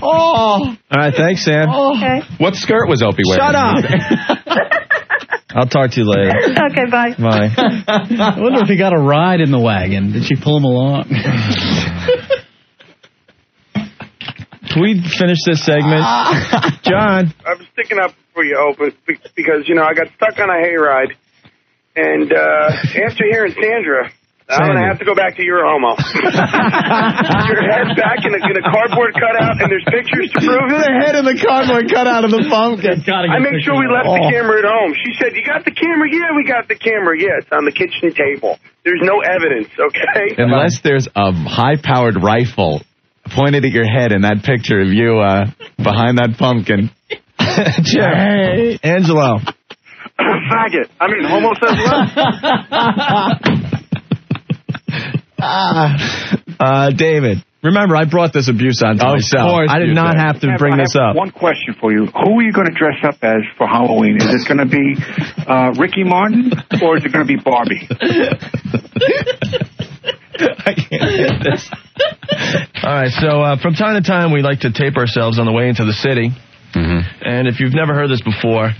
All right, thanks, Sam. Okay. What skirt was Opie wearing? Shut up. I'll talk to you later. Okay, bye. Bye. I wonder if he got a ride in the wagon. Did she pull him along? Can we finish this segment? John. I was sticking up for you, Opie, because, I got stuck on a hayride. And after hearing Sandra, I'm going to have to go back to your homo. Your head back in a cardboard cutout, and there's pictures to prove it. The head in the cardboard cutout of the pumpkin. I make sure we left the camera at home. She said, you got the camera? Yeah, we got the camera. Yeah, it's on the kitchen table. There's no evidence, okay? Unless there's a high-powered rifle pointed at your head in that picture of you behind that pumpkin. Hey. Angelo. Faggot. I mean, homosexual. David, remember, I brought this abuse onto myself. I did not have to bring this up. One question for you. Who are you going to dress up as for Halloween? Is it going to be Ricky Martin or is it going to be Barbie? I can't take this. All right, so from time to time, we like to tape ourselves on the way into the city. Mm-hmm. And if you've never heard this before,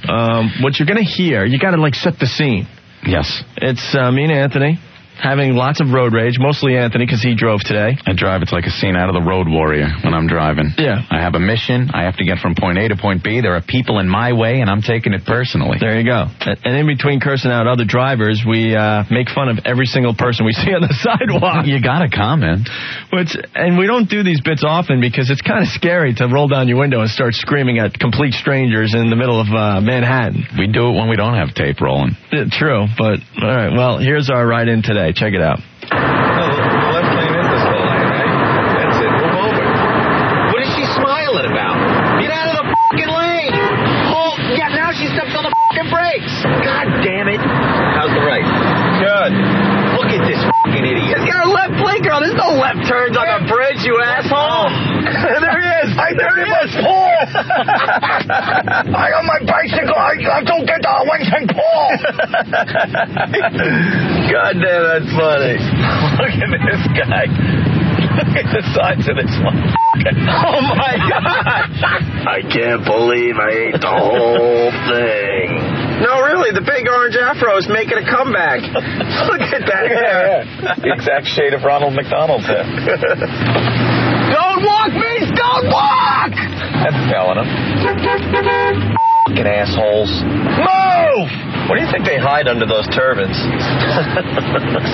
what you're going to hear, you got to, set the scene. Yes. It's me and Anthony having lots of road rage, mostly Anthony because he drove today. I drive. It's like a scene out of The Road Warrior when I'm driving. Yeah. I have a mission. I have to get from point A to point B. There are people in my way, and I'm taking it personally. There you go. And in between cursing out other drivers, we make fun of every single person we see on the sidewalk. You got to comment. And we don't do these bits often because it's kind of scary to roll down your window and start screaming at complete strangers in the middle of Manhattan. We do it when we don't have tape rolling. True, but all right. Well, here's our ride-in today. Check it out. Left lane is this whole lane, right? That's it. Move over. What is she smiling about? Get out of the fucking lane! Oh, yeah, now she stepped on the fucking brakes! God damn it! How's the right? Good. Look at this fucking idiot. It's got a left blinker on. There's no left turns on the bridge, you asshole! There he is! There he is! Paul! I on my bicycle. I don't get the Wellington Paul! God damn, that's funny. Look at this guy. Look at the size of this motherfucker. Oh, my God. I can't believe I ate the whole thing. No, really, the big orange afro is making a comeback. Look at that hair. The exact shade of Ronald McDonald's hair. Don't walk, Mace! Don't walk! That's telling him. Fucking assholes. Move! What do you think they hide under those turbans?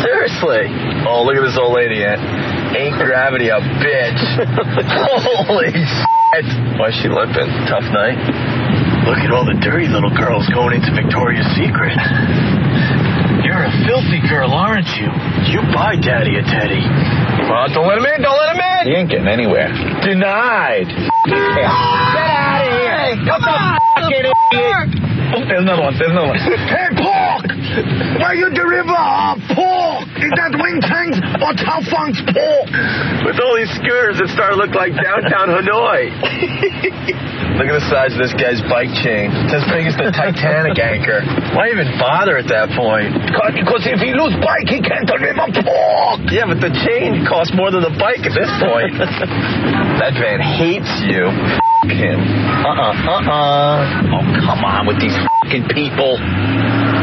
Seriously. Oh, look at this old lady, Ain't gravity a bitch. Holy shit. Why's she limping? Tough night? Look at all the dirty little girls going into Victoria's Secret. You're a filthy girl, aren't you? You buy Daddy a teddy. Don't let him in! Don't let him in! He ain't getting anywhere. Denied. Get out of here! Come on! Fucking idiot! Oh, there's another one. Hey, pork! Where you deliver pork? Is that Wing Tang's or Tao Fang's pork? With all these scooters that start to look like downtown Hanoi. Look at the size of this guy's bike chain. It's as big as the Titanic anchor. Why even bother at that point? Because if he lose bike, he can't deliver pork. Yeah, but the chain costs more than the bike at this point. That van hates you. F*** him. Oh, come on with these fucking people.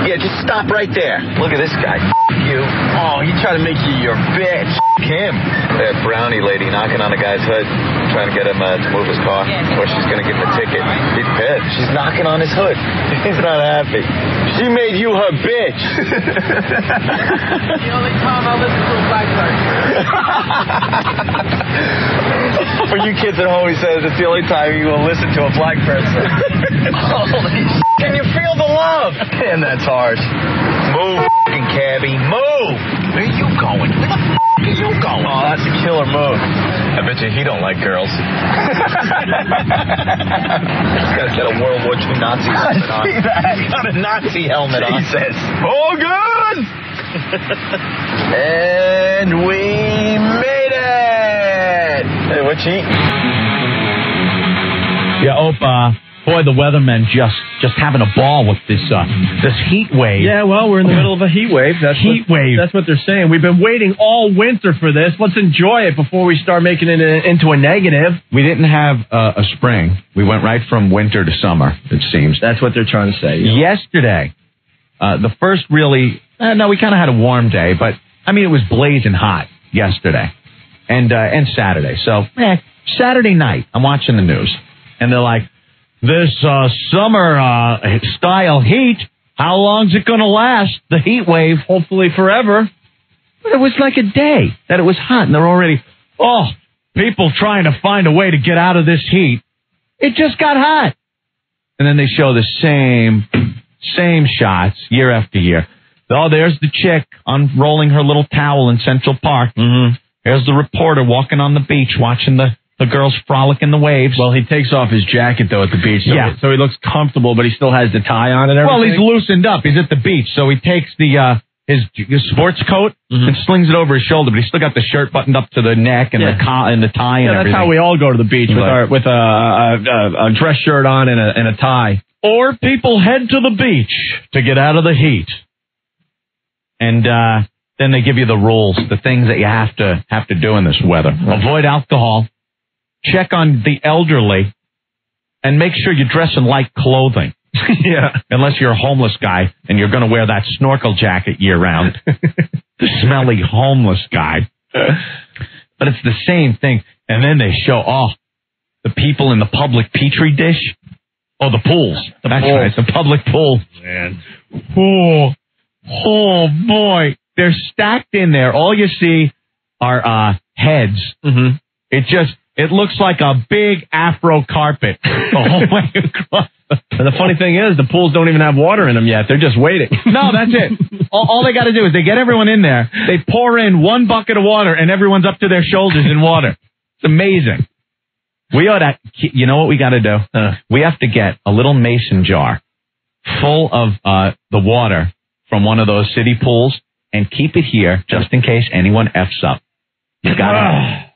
Yeah, just stop right there. Look at this guy. F*** you. Oh, he tried to make you your bitch. F*** him. That brownie lady knocking on the guy's hood, trying to get him to move his car, or she's going to give him a ticket. He's pissed. She's knocking on his hood. He's not happy. She made you her bitch. The only time I listen to a black person. For you kids at home, he says it's the only time you will listen to a black person. Holy shit. Can you feel the love? Man, that's hard. Move, f***ing cabbie. Move! Where are you going? Where the f*** are you going? Oh, that's a killer move. I bet you he don't like girls. He's got to get a World War II Nazi helmet on. See that? He's got a Nazi helmet on. Jesus. Oh, good! And we made it! Hey, what you eating? Yeah, Opa. Boy, the weathermen just having a ball with this heat wave. Yeah, well, we're in the middle of a heat wave. That's what they're saying. We've been waiting all winter for this. Let's enjoy it before we start making it into a negative. We didn't have a spring. We went right from winter to summer, it seems. That's what they're trying to say. Yeah. Yesterday, the first really... no, we kind of had a warm day, but, I mean, it was blazing hot yesterday and Saturday. So, Saturday night, I'm watching the news, and they're like, this summer style heat, how long's it going to last? The heat wave, hopefully forever. But it was like a day that it was hot, and they're already, people trying to find a way to get out of this heat. It just got hot. And then they show the same shots year after year. Oh, there's the chick unrolling her little towel in Central Park. Mm-hmm. There's the reporter walking on the beach watching the girls frolic in the waves. Well, he takes off his jacket, though, at the beach. So he looks comfortable, but he still has the tie on and everything. Well, he's loosened up. He's at the beach, so he takes his sports coat and slings it over his shoulder, but he's still got the shirt buttoned up to the neck and the tie and everything. That's how we all go to the beach, with a dress shirt on and a tie. Or people head to the beach to get out of the heat. And then they give you the rules, the things that you have to do in this weather. Avoid alcohol. Check on the elderly, and make sure you dress in light clothing. Yeah. Unless you're a homeless guy and you're going to wear that snorkel jacket year round. The smelly homeless guy. But it's the same thing. And then they show, the people in the public petri dish. Oh, the pools. That's right, the public pool. Man. Oh, boy. They're stacked in there. All you see are heads. Mm-hmm. It looks like a big Afro carpet all the way across. And the funny thing is, the pools don't even have water in them yet. They're just waiting. No, that's it. All they got to do is they get everyone in there, they pour in one bucket of water, and everyone's up to their shoulders in water. It's amazing. We ought to, you know what we got to do? We have to get a little mason jar full of the water from one of those city pools and keep it here just in case anyone F's up. You got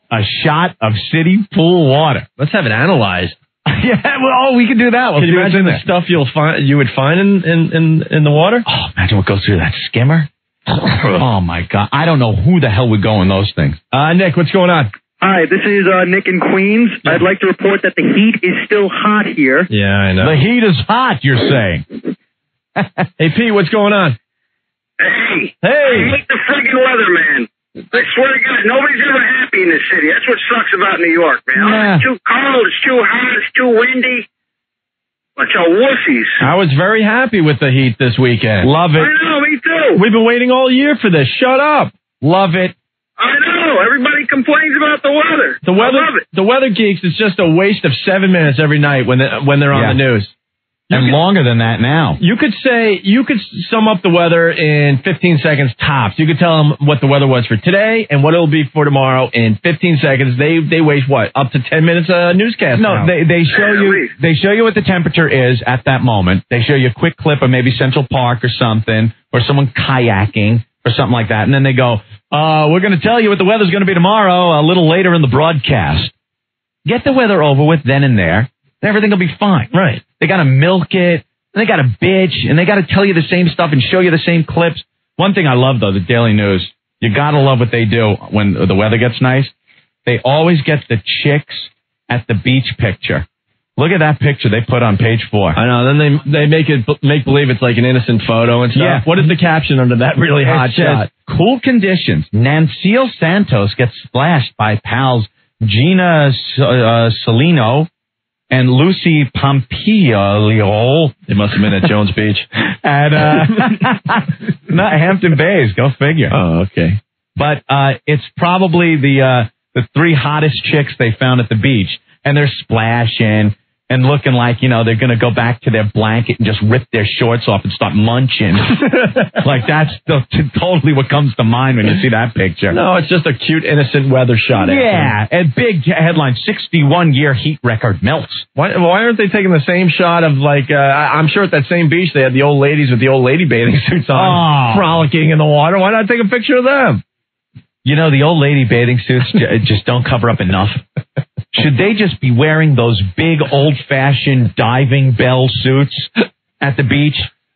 a shot of city pool water. Let's have it analyzed. Yeah, well, we can do that. Can you imagine the stuff you would find in the water? Oh, imagine what goes through that skimmer. Oh my God, I don't know who the hell would go in those things. Nick, what's going on? Hi, this is Nick in Queens. Yeah. I'd like to report that the heat is still hot here. Yeah, I know. The heat is hot, you're saying. Hey, Pete, what's going on? Hey. Hey. I hate the friggin' weather, man. I swear to God, nobody's ever happy in this city. That's what sucks about New York, man. Yeah. It's too cold, it's too hot, it's too windy. Bunch of wussies. I was very happy with the heat this weekend. Love it. I know, me too. We've been waiting all year for this. Shut up. Love it. I know. Everybody complains about the weather. The weather, I love it. the weather geeks is just a waste of 7 minutes every night when they're on the news. And longer than that now. You could sum up the weather in 15 seconds tops. You could tell them what the weather was for today and what it'll be for tomorrow in 15 seconds. They waste what, up to 10 minutes a newscast? No, they show you what the temperature is at that moment. They show you a quick clip of maybe Central Park or something, or someone kayaking or something like that, and then they go, "We're going to tell you what the weather's going to be tomorrow a little later in the broadcast." Get the weather over with then and there. Everything will be fine. Right. They got to milk it, and they got to bitch, and they got to tell you the same stuff and show you the same clips. One thing I love, though, the Daily News, you got to love what they do when the weather gets nice. They always get the chicks at the beach picture. Look at that picture they put on page 4. I know. Then they make believe it's like an innocent photo and stuff. Yeah. What is the caption under that really hot shot? Cool conditions. Nancille Santos gets splashed by pals Gina Salino and Lucy Pompilio. They must have been at Jones Beach. At not Hampton Bays. Go figure. Oh, okay. But it's probably the 3 hottest chicks they found at the beach, and they're splashing and looking like, they're going to go back to their blanket and just rip their shorts off and start munching. Like, that's totally what comes to mind when you see that picture. No, it's just a cute, innocent weather shot. Yeah, and big headline, 61-year heat record melts. Why aren't they taking the same shot of, like, I'm sure at that same beach they had the old ladies with the old lady bathing suits on, frolicking in the water. Why not take a picture of them? The old lady bathing suits just don't cover up enough. Should they just be wearing those big old-fashioned diving bell suits at the beach?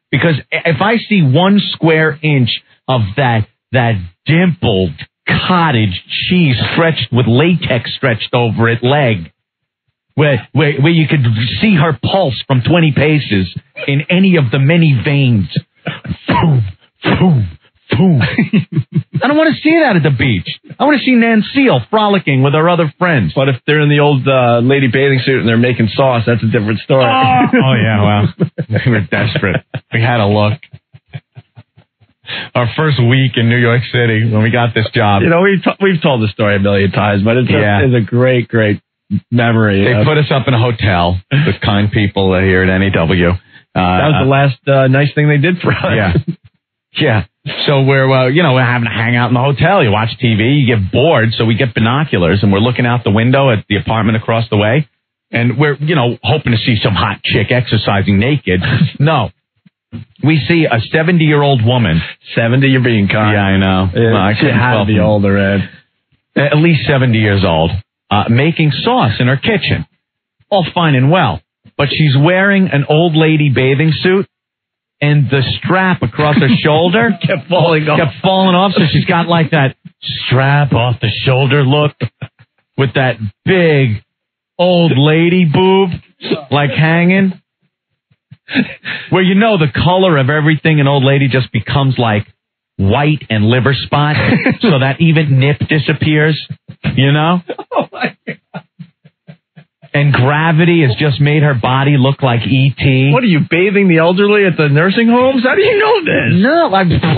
Because if I see 1 square inch of that dimpled cottage cheese stretched with latex stretched over it leg, where you could see her pulse from 20 paces in any of the many veins. Boom, boom, boom. I don't want to see that at the beach. I want to see Nancille frolicking with her other friends. But if they're in the old lady bathing suit and they're making sauce, that's a different story. Oh yeah, well, we were desperate. We had to look. Our first week in New York City when we got this job. We've told the story a million times, but it's a great, great memory. They put us up in a hotel with kind people here at NEW. That was the last nice thing they did for us. Yeah. Yeah. So we're having to hang out in the hotel. You watch TV, you get bored, so we get binoculars, and we're looking out the window at the apartment across the way, and we're, hoping to see some hot chick exercising naked. No. We see a 70-year-old woman. 70, you're being kind. Yeah, I know. Well, I couldn't have the older Ed. At least 70 years old, making sauce in her kitchen. All fine and well. But she's wearing an old lady bathing suit, and the strap across her shoulder kept falling off. So she's got like that strap off the shoulder look with that big old lady boob like hanging. Where the color of everything an old lady just becomes like white and liver spot so that even nip disappears, Oh my God. And gravity has just made her body look like E.T. What are you, bathing the elderly at the nursing homes? How do you know this? No,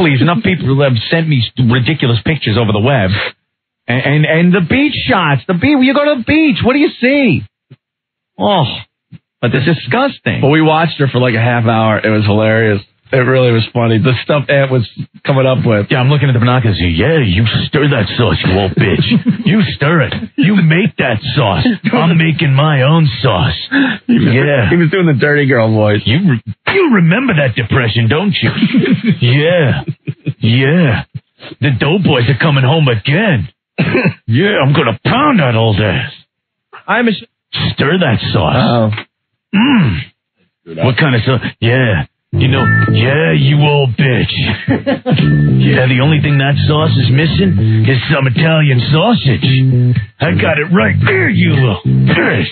please, enough people have sent me ridiculous pictures over the web. And the beach shots. You go to the beach, what do you see? Oh, but it's disgusting. But we watched her for like a half hour. It was hilarious. It really was funny. The stuff Aunt was coming up with. Yeah, I'm looking at the binoculars. Yeah, you stir that sauce, you old bitch. You stir it. You make that sauce. I'm making my own sauce. Yeah. He was doing the dirty girl voice. You remember that depression, don't you? Yeah. Yeah. The doughboys are coming home again. Yeah, I'm going to pound that old ass. Stir that sauce. What kind of sauce? Yeah. You old bitch. Yeah, the only thing that sauce is missing is some Italian sausage. I got it right there, you little bitch.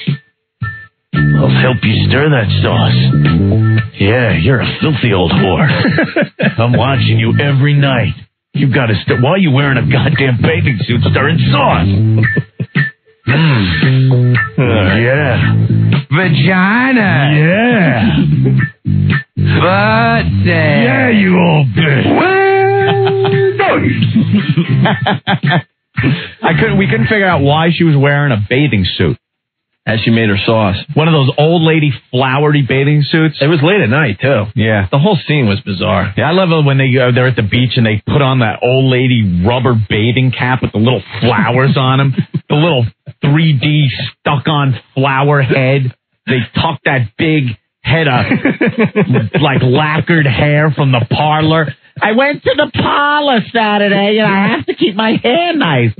I'll help you stir that sauce. Yeah, you're a filthy old whore. I'm watching you every night. You gotta why are you wearing a goddamn bathing suit stirring sauce? Yeah. Vagina. Yeah. Butt. Yeah, you old bitch. We couldn't figure out why she was wearing a bathing suit as she made her sauce. One of those old lady flowery bathing suits. It was late at night too. Yeah, the whole scene was bizarre. Yeah, I love it when they're at the beach and they put on that old lady rubber bathing cap with the little flowers on them, the little 3D stuck on flower head. They tuck that big head of like lacquered hair from the parlor. I went to the parlor Saturday and I have to keep my hair nice.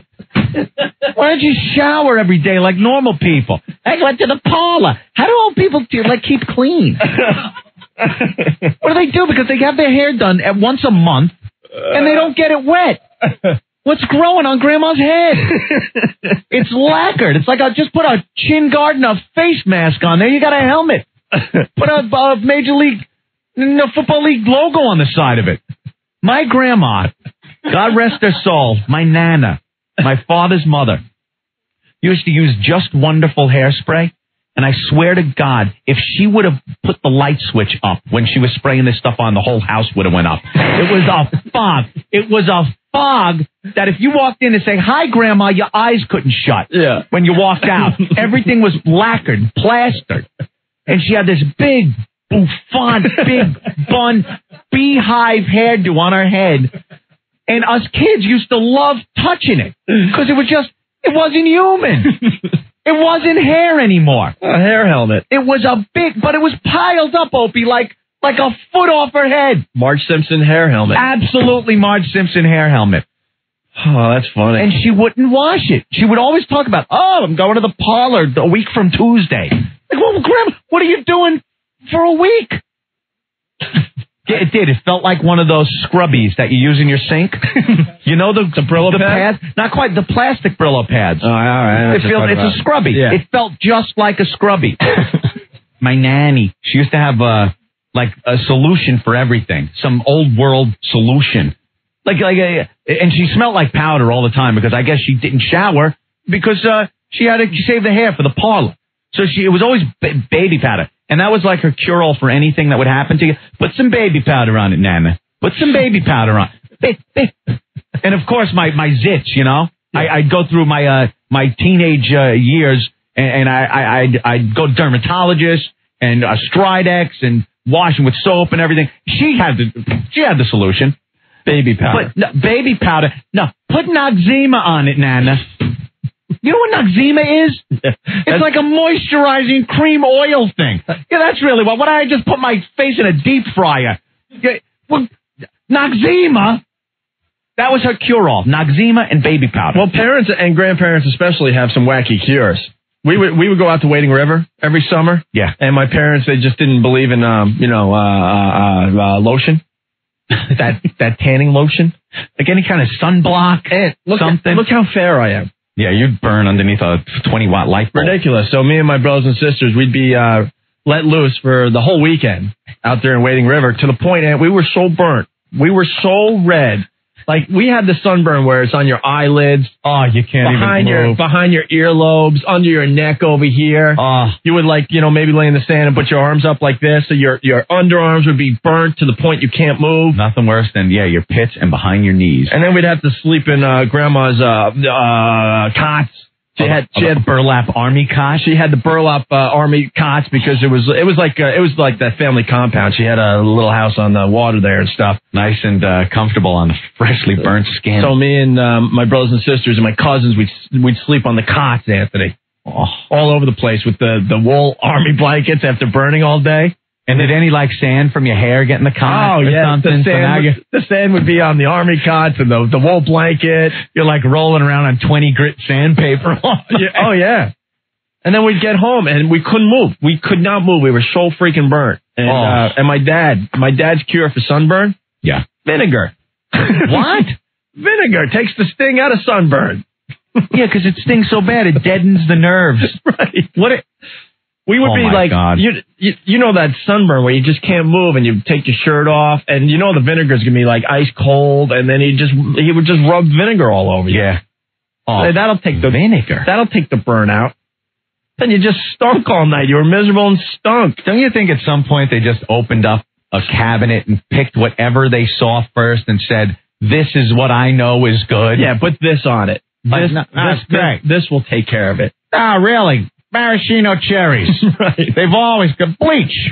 Why don't you shower every day like normal people? I went to the parlor. How do old people keep clean? What do they do? Because they have their hair done at once a month and they don't get it wet. What's growing on Grandma's head? It's lacquered. It's like I just put a chin guard and a face mask on there. You got a helmet. Put a Major League Football League logo on the side of it. My grandma, God rest her soul, my Nana, my father's mother, used to use Just Wonderful hairspray. And I swear to God, if she would have put the light switch up when she was spraying this stuff on, the whole house would have went up. It was a fog. It was a fog that if you walked in and say, "Hi, Grandma," your eyes couldn't shut. Yeah. When you walked out. Everything was lacquered, plastered. And she had this big, bouffant, big bun, beehive hairdo on her head. And us kids used to love touching it because it wasn't human. It wasn't hair anymore. A hair helmet. It was but it was piled up, Opie, like a foot off her head. Marge Simpson hair helmet. Absolutely Marge Simpson hair helmet. Oh, that's funny. And she wouldn't wash it. She would always talk about, I'm going to the parlor a week from Tuesday. Like, well, Grandma, what are you doing for a week? It did. It felt like one of those scrubbies that you use in your sink. You know the Brillo pads? Not quite. The plastic Brillo pads. Oh, all right. It's a scrubby. Yeah. It felt just like a scrubby. My nanny, she used to have a solution for everything. Some old world solution. And she smelled like powder all the time because I guess she didn't shower because she had to save the hair for the parlor. So it was always baby powder. And that was like her cure-all for anything that would happen to you. Put some baby powder on it, Nana. Put some baby powder on. And of course, my zits, you know. Yeah. I'd go through my teenage years, and I'd go to dermatologist and Stridex and washing with soap and everything. She had the solution. Baby powder. But baby powder. No, put Noxzema on it, Nana. You know what Noxzema is? It's like a moisturizing cream oil thing. Yeah, that's really what I just put my face in a deep fryer. Yeah, well, Noxzema, that was her cure-all. Noxzema and baby powder. Well, parents and grandparents especially have some wacky cures. We would go out to Wading River every summer. Yeah. And my parents, they just didn't believe in, lotion. that tanning lotion. Like any kind of sunblock. Something. Look how fair I am. Yeah, you'd burn underneath a 20-watt light bulb. Ridiculous. So me and my brothers and sisters, we'd be let loose for the whole weekend out there in Wading River to the point that we were so burnt. We were so red. Like, we had the sunburn where it's on your eyelids. Oh, you can't even move. Behind your earlobes, under your neck over here. You would, maybe lay in the sand and put your arms up like this, so your underarms would be burnt to the point you can't move. Nothing worse than, your pits and behind your knees. And then we'd have to sleep in Grandma's cots. She had burlap army cots. She had the burlap army cots because it was like that family compound. She had a little house on the water there and stuff. Nice and comfortable on the freshly burnt skin. So me and my brothers and sisters and my cousins, we'd sleep on the cots, Anthony, all over the place with the wool army blankets after burning all day. And did any sand from your hair get in the cot? Oh, yeah. Something? The sand would be on the army cots and the wool blanket. You're rolling around on 20 grit sandpaper. Oh, yeah. And then we'd get home and we couldn't move. We could not move. We were so freaking burnt. And my dad's cure for sunburn? Yeah. Vinegar. What? Vinegar takes the sting out of sunburn. Yeah, because it stings so bad it deadens the nerves. Right. We would be like, God. you know that sunburn where you just can't move and you take your shirt off and you know the vinegar's going to be like ice cold and then he would just rub vinegar all over you. Yeah. Oh, that'll take the vinegar. That'll take the burn out. Then you just stunk all night. You were miserable and stunk. Don't you think at some point they just opened up a cabinet and picked whatever they saw first and said, this is what I know is good? Yeah, put this on it. This will take care of it. Ah, really? Maraschino cherries. Right. They've always got bleach.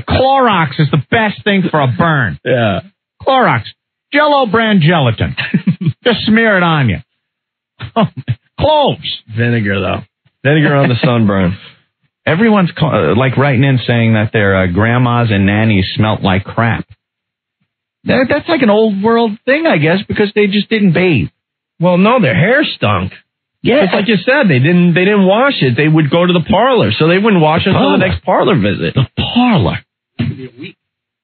Clorox is the best thing for a burn. Yeah. Clorox. Jell-O brand gelatin. Just smear it on you. Cloves. Vinegar, though. Vinegar on the sunburn. Everyone's like writing in saying that their grandmas and nannies smelt like crap. That's like an old world thing, I guess, because they just didn't bathe. Well, no, their hair stunk. Yeah. It's like you said, they didn't wash it. They would go to the parlor, so they wouldn't wash it until the next parlor visit. The parlor.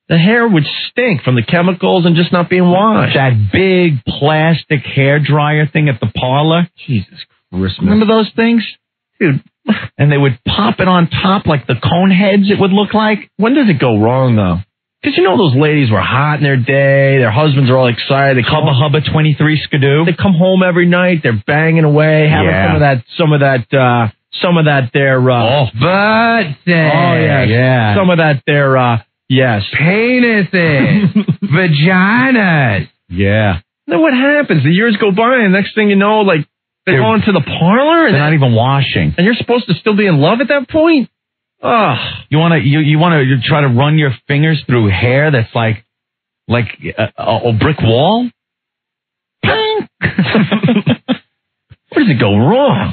The hair would stink from the chemicals and just not being washed. That big plastic hair dryer thing at the parlor. Jesus Christmas. Remember those things? Dude. And they would pop it on top like the cone heads, it would look like. When does it go wrong, though? Because you know those ladies were hot in their day. Their husbands are all excited. They Hubba Hubba 23 Skidoo. They come home every night. They're banging away, having some of that their birthday. Oh yeah. Some of that their penises, vaginas. Yeah. Then what happens? The years go by, and next thing you know, like they're going to the parlor, and they're not even washing. And you're supposed to still be in love at that point. Ugh. You want to try to run your fingers through hair that's like a brick wall? Where does it go wrong?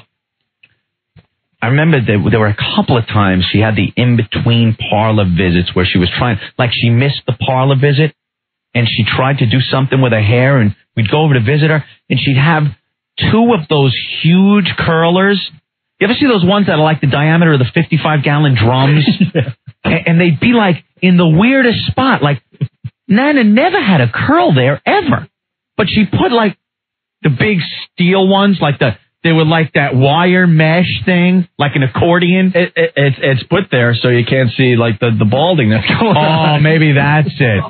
I remember there were a couple of times she had the in-between parlor visits where she was trying, like she missed the parlor visit and she tried to do something with her hair and we'd go over to visit her and she'd have two of those huge curlers. You ever see those ones that are like the diameter of the 55-gallon drums? And they'd be like in the weirdest spot. Like Nana never had a curl there ever. But she put like the big steel ones, like they were like that wire mesh thing, like an accordion. It's put there so you can't see like the balding that's going on. Oh, maybe that's it.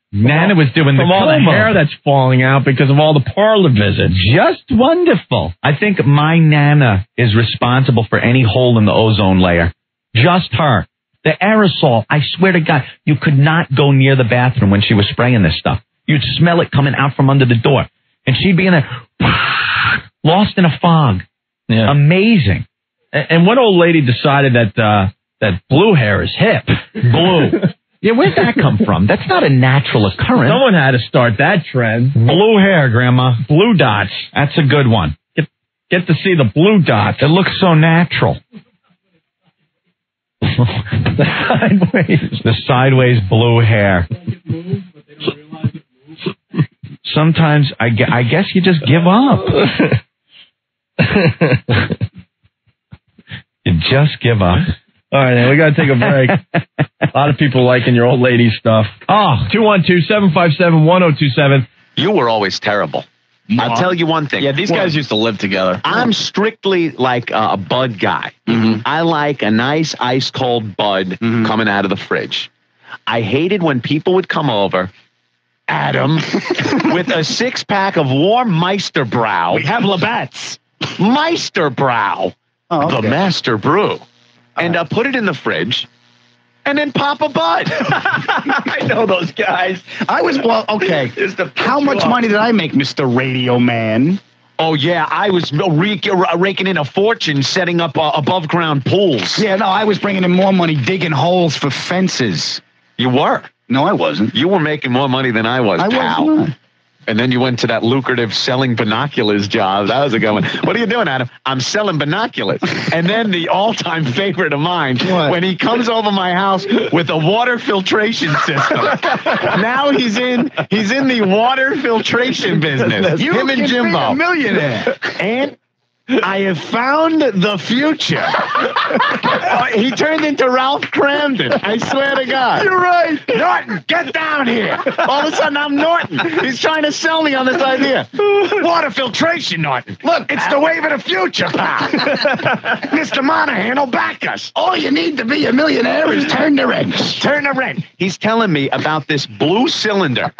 Nana was doing from all the hair that's falling out because of all the parlor visits. Just wonderful. I think my Nana is responsible for any hole in the ozone layer. Just her. The aerosol, I swear to God, you could not go near the bathroom when she was spraying this stuff. You'd smell it coming out from under the door. And she'd be in there, lost in a fog. Yeah. Amazing. And what old lady decided that blue hair is hip? Blue. Yeah, where'd that come from? That's not a natural occurrence. Someone had to start that trend. Blue hair, Grandma. Blue dots. That's a good one. Get to see the blue dots. It looks so natural. The sideways blue hair. Sometimes I guess you just give up. You just give up. All right, then, we got to take a break. A lot of people liking your old lady stuff. Oh, 212-757-1027. You were always terrible. I'll tell you one thing. Yeah, these guys used to live together. I'm strictly like a Bud guy. Mm-hmm. I like a nice ice cold Bud coming out of the fridge. I hated when people would come over, Adam, with a 6-pack of warm Meisterbrow. We have Labatt's. Meisterbrow. Oh, okay. The master brew. And put it in the fridge. And then pop a Bud. I know those guys. Okay. How much money did I make, Mr. Radio Man? Oh, yeah, I was raking in a fortune setting up above-ground pools. Yeah, no, I was bringing in more money digging holes for fences. You were? No, I wasn't. You were making more money than I was, pal. Was not. And then you went to that lucrative selling binoculars job. That was a good one. What are you doing, Adam? I'm selling binoculars. And then the all-time favorite of mine, when he comes over my house with a water filtration system. Now he's in the water filtration business. Him and Jimbo. Be a millionaire. And I have found the future. He turned into Ralph Cramden. I swear to God. You're right. Norton, get down here. All of a sudden, I'm Norton. He's trying to sell me on this idea. Water filtration, Norton. Look, it's the wave of the future, pal. Mr. Monahan will back us. All you need to be a millionaire is turn the wrench. Turn the wrench. He's telling me about this blue cylinder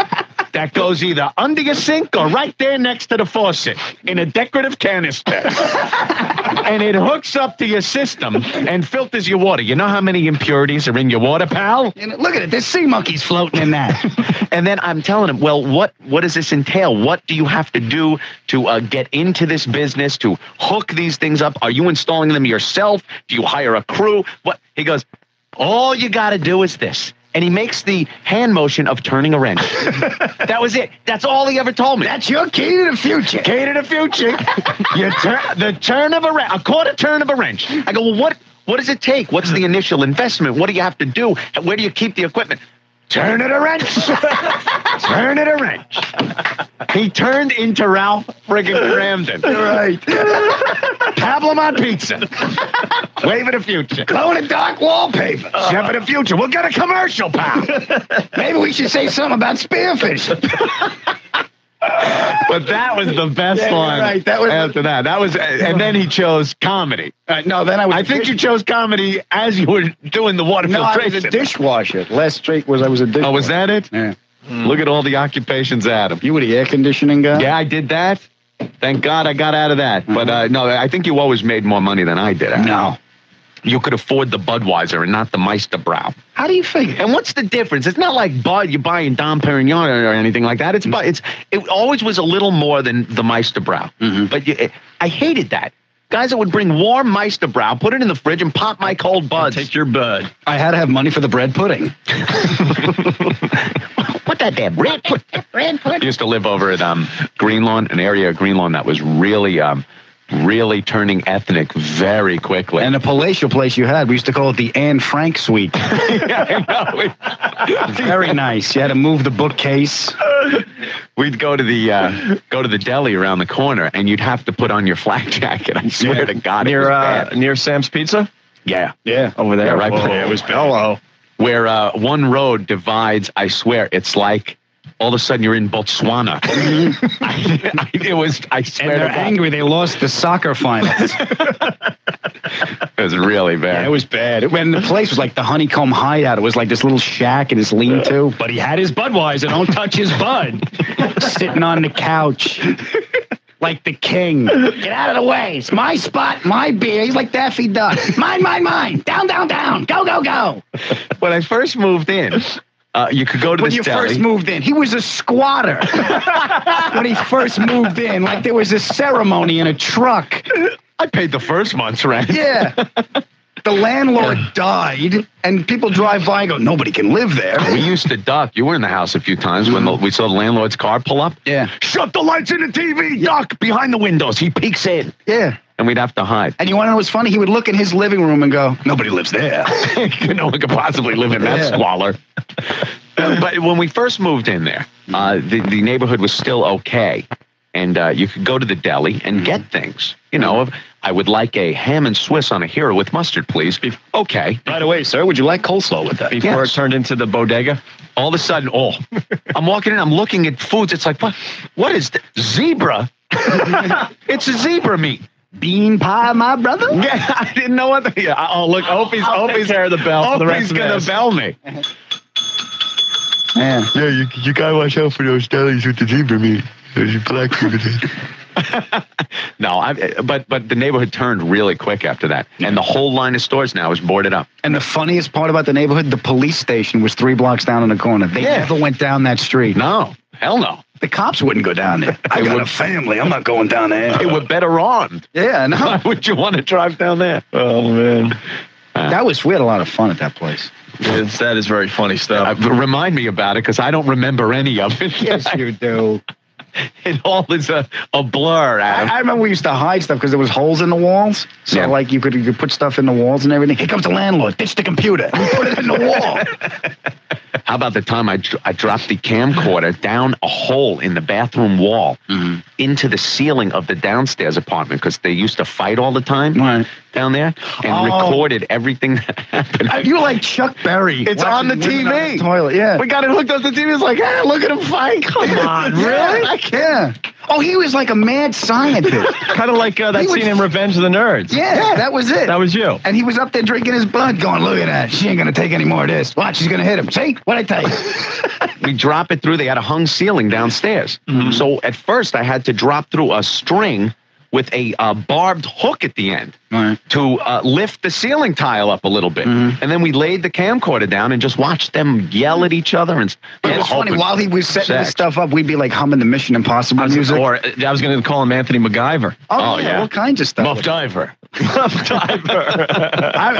that goes either under your sink or right there next to the faucet in a decorative canister. And it hooks up to your system and filters your water. You know how many impurities are in your water, pal? Look at it. There's sea monkeys floating in that. And then I'm telling him, well, what does this entail? What do you have to do to get into this business, to hook these things up? Are you installing them yourself? Do you hire a crew? What? He goes, all you got to do is this. And he makes the hand motion of turning a wrench. That was it. That's all he ever told me. That's your key to the future. Key to the future. The turn of a wrench, a quarter turn of a wrench. I go, well, what does it take? What's the initial investment? What do you have to do? Where do you keep the equipment? Turn it a wrench. Turn it a wrench. He turned into Ralph friggin' Cramden. Right. Pablum on pizza. Wave of the future. Glow in the dark wallpaper. Chef of the future. We'll get a commercial, pal. Maybe we should say something about spearfish. But that was the best one. Right. That was after that. That was, and then he chose comedy. No, then I think you chose comedy as you were doing the water filtration. I was a dishwasher. Last streak was I was a dishwasher. Oh, was that it? Yeah. Look at all the occupations, Adam. You were the air conditioning guy? Yeah, I did that. Thank God I got out of that. But no, I think you always made more money than I did. Adam. No. You could afford the Budweiser and not the Meisterbrow. How do you figure? And what's the difference? It's not like Bud, you're buying Dom Perignon or anything like that. It always was a little more than the Meisterbrow. But I hated that. Guys that would bring warm Meisterbrow, put it in the fridge, and pop my cold Buds. Take your Bud. I had to have money for the bread pudding. What that there? Bread pudding. I used to live over at Greenlawn, an area of Greenlawn that was really turning ethnic very quickly. And the palatial place you had, we used to call it the Anne Frank Suite. Yeah, I know. Very nice. You had to move the bookcase. We'd go to the deli around the corner, and you'd have to put on your flak jacket. I swear to God, near Sam's Pizza. Yeah, over there. Yeah, right. It was hello. Where one road divides. I swear, it's like. All of a sudden, you're in Botswana. I swear and they're angry. They lost the soccer finals. It was really bad. Yeah, it was bad. When the place was like the Honeycomb Hideout. It was like this little shack in his lean-to. But he had his Budweiser. Don't touch his Bud. Sitting on the couch. Like the king. Get out of the way. It's my spot, my beer. He's like Daffy Duck. Mine, mine, mine. Down, down, down. Go, go, go. When I first moved in... you could go to when this you deli. first moved in. He was a squatter when he first moved in. Like there was a ceremony in a truck. I paid the first month's rent. Yeah. The landlord died, and people drive by and go, nobody can live there. We used to duck. You were in the house a few times when we saw the landlord's car pull up. Yeah. Shut the lights in the TV, duck behind the windows. He peeks in. Yeah. And we'd have to hide. And you want to know what's funny? He would look in his living room and go, nobody lives there. No one could possibly live in that squalor. But when we first moved in there, the neighborhood was still okay. And you could go to the deli and get things. You know, I would like a ham and Swiss on a hero with mustard, please. Okay. By the way, sir, would you like coleslaw with that? Before it turned into the bodega? All of a sudden, I'm walking in, I'm looking at foods. It's like, what is that? Zebra? It's a zebra meat. Bean pie, my brother? Yeah, I didn't know what. Look, Opie's care of the bell for the rest Opie's of gonna this. bell me. Yeah, you gotta watch out for those delis with the zebra meat. There's black people there. No, but the neighborhood turned really quick after that, and the whole line of stores now is boarded up. And the funniest part about the neighborhood, the police station was 3 blocks down in the corner. They never went down that street. No, hell no. The cops wouldn't go down there. I got a family. I'm not going down there. They were better armed. Yeah, no. Why would you want to drive down there? Oh, man. We had a lot of fun at that place. That is very funny stuff. Remind me about it, because I don't remember any of it. Yes, you do. It all is a blur, Adam. I remember we used to hide stuff because there was holes in the walls. So, like, you could put stuff in the walls and everything. Here comes the landlord. Ditch the computer. We put it in the wall. How about the time I dropped the camcorder down a hole in the bathroom wall into the ceiling of the downstairs apartment because they used to fight all the time down there and recorded everything that happened. You're like Chuck Berry. It's on the Women TV. on the toilet, yeah. We got it hooked up to the TV. It's like, hey, look at him fight. Come on, really? Yeah. Oh, he was like a mad scientist. Kind of like that scene in Revenge of the Nerds. Yeah, that was it. That was you. And he was up there drinking his blood going, look at that. She ain't going to take any more of this. Watch, she's going to hit him. See? What'd I tell you? We drop it through. They had a hung ceiling downstairs. So at first I had to drop through a string with a barbed hook at the end to lift the ceiling tile up a little bit. And then we laid the camcorder down and just watched them yell at each other. And it was funny. While he was setting this stuff up, we'd be like humming the Mission Impossible music. Or I was going to call him Anthony MacGyver. Oh, yeah. All kinds of stuff. Muff Diver. I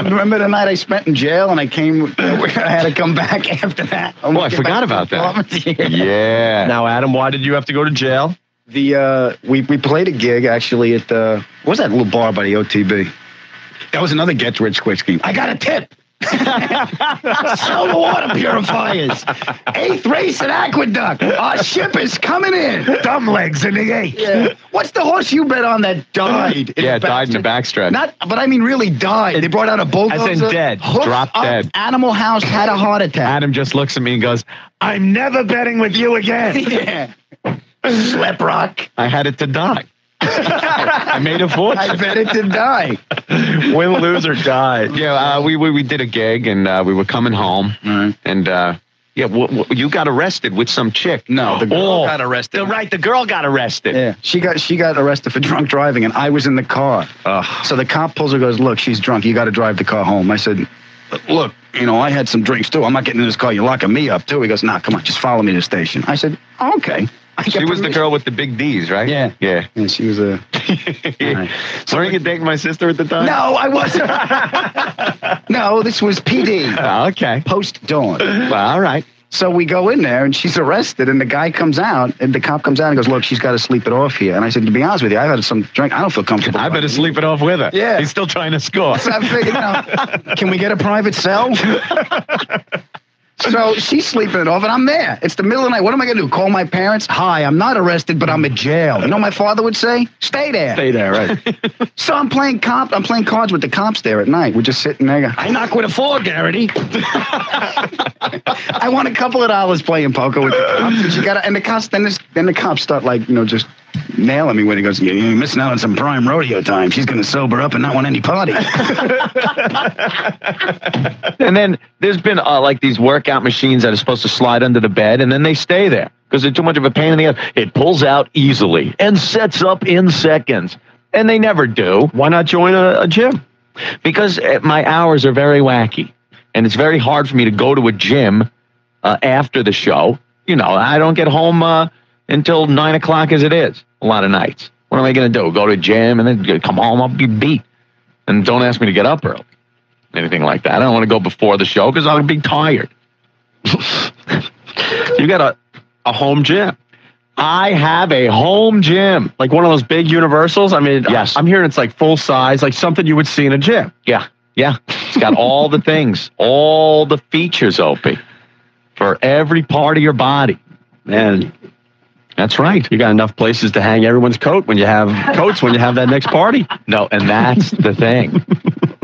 remember the night I spent in jail and I had to come back after that. Oh, I forgot about that. Yeah. Now, Adam, why did you have to go to jail? We played a gig actually at what was that little bar by the OTB? That was another get rich quick scheme. I got a tip. Sell the water purifiers. 8th race at Aqueduct. Our ship is coming in. Dumb legs in the 8th. Yeah. What's the horse you bet on that died? Died in the backstretch. But I mean really died. They brought out a bulldozer. As in dead. Dropped dead. Animal House had a heart attack. Adam just looks at me and goes, I'm never betting with you again. Yeah. Slap rock. I had it to die. I made a fortune. I bet it to die. Win, lose, or die. Yeah, we did a gig and we were coming home and you got arrested with some chick. No, the girl got arrested. The girl got arrested. Yeah, she got arrested for drunk driving and I was in the car. So the cop pulls her, goes, look, she's drunk. You got to drive the car home. I said, look, I had some drinks too. I'm not getting in this car. You're locking me up too. He goes, nah, come on, just follow me to the station. I said, okay. She was the girl with the big D's, right? Yeah. Yeah. And she was a... So were you dating my sister at the time? No, I wasn't. No, this was PD. Oh, okay. Post-dawn. Well, all right. So we go in there, and she's arrested, and the guy comes out, and the cop comes out and goes, look, she's got to sleep it off here. And I said, to be honest with you, I've had some drink. I don't feel comfortable. I better sleep it off with her. Yeah. He's still trying to score. So I figured, can we get a private cell? So she's sleeping it off, and I'm there. It's the middle of the night. What am I going to do? Call my parents? Hi, I'm not arrested, but I'm in jail. You know what my father would say? Stay there. Stay there, right. So I'm playing cards with the cops there at night. We're just sitting there. I knock with a 4, Garrity. I won a couple of dollars playing poker with the cops. And the cops, then the cops start just nailing me when he goes, you're missing out on some prime rodeo time. She's going to sober up and not want any party. And then there's been these workout machines that are supposed to slide under the bed, and then they stay there because they're too much of a pain in the ass. It pulls out easily and sets up in seconds, and they never do. Why not join a gym? Because my hours are very wacky, and it's very hard for me to go to a gym after the show. I don't get home until 9 o'clock as it is a lot of nights. What am I going to do? Go to a gym and then come home? I'll be beat. And don't ask me to get up early. Anything like that. I don't want to go before the show because I'll be tired. You got a home gym. I have a home gym. Like one of those big universals? I mean, yes. I'm hearing it's like full size, like something you would see in a gym. Yeah. It's got all the things, all the features, Opie, for every part of your body. Man, that's right. You got enough places to hang everyone's coat when you have that next party. No, and that's the thing.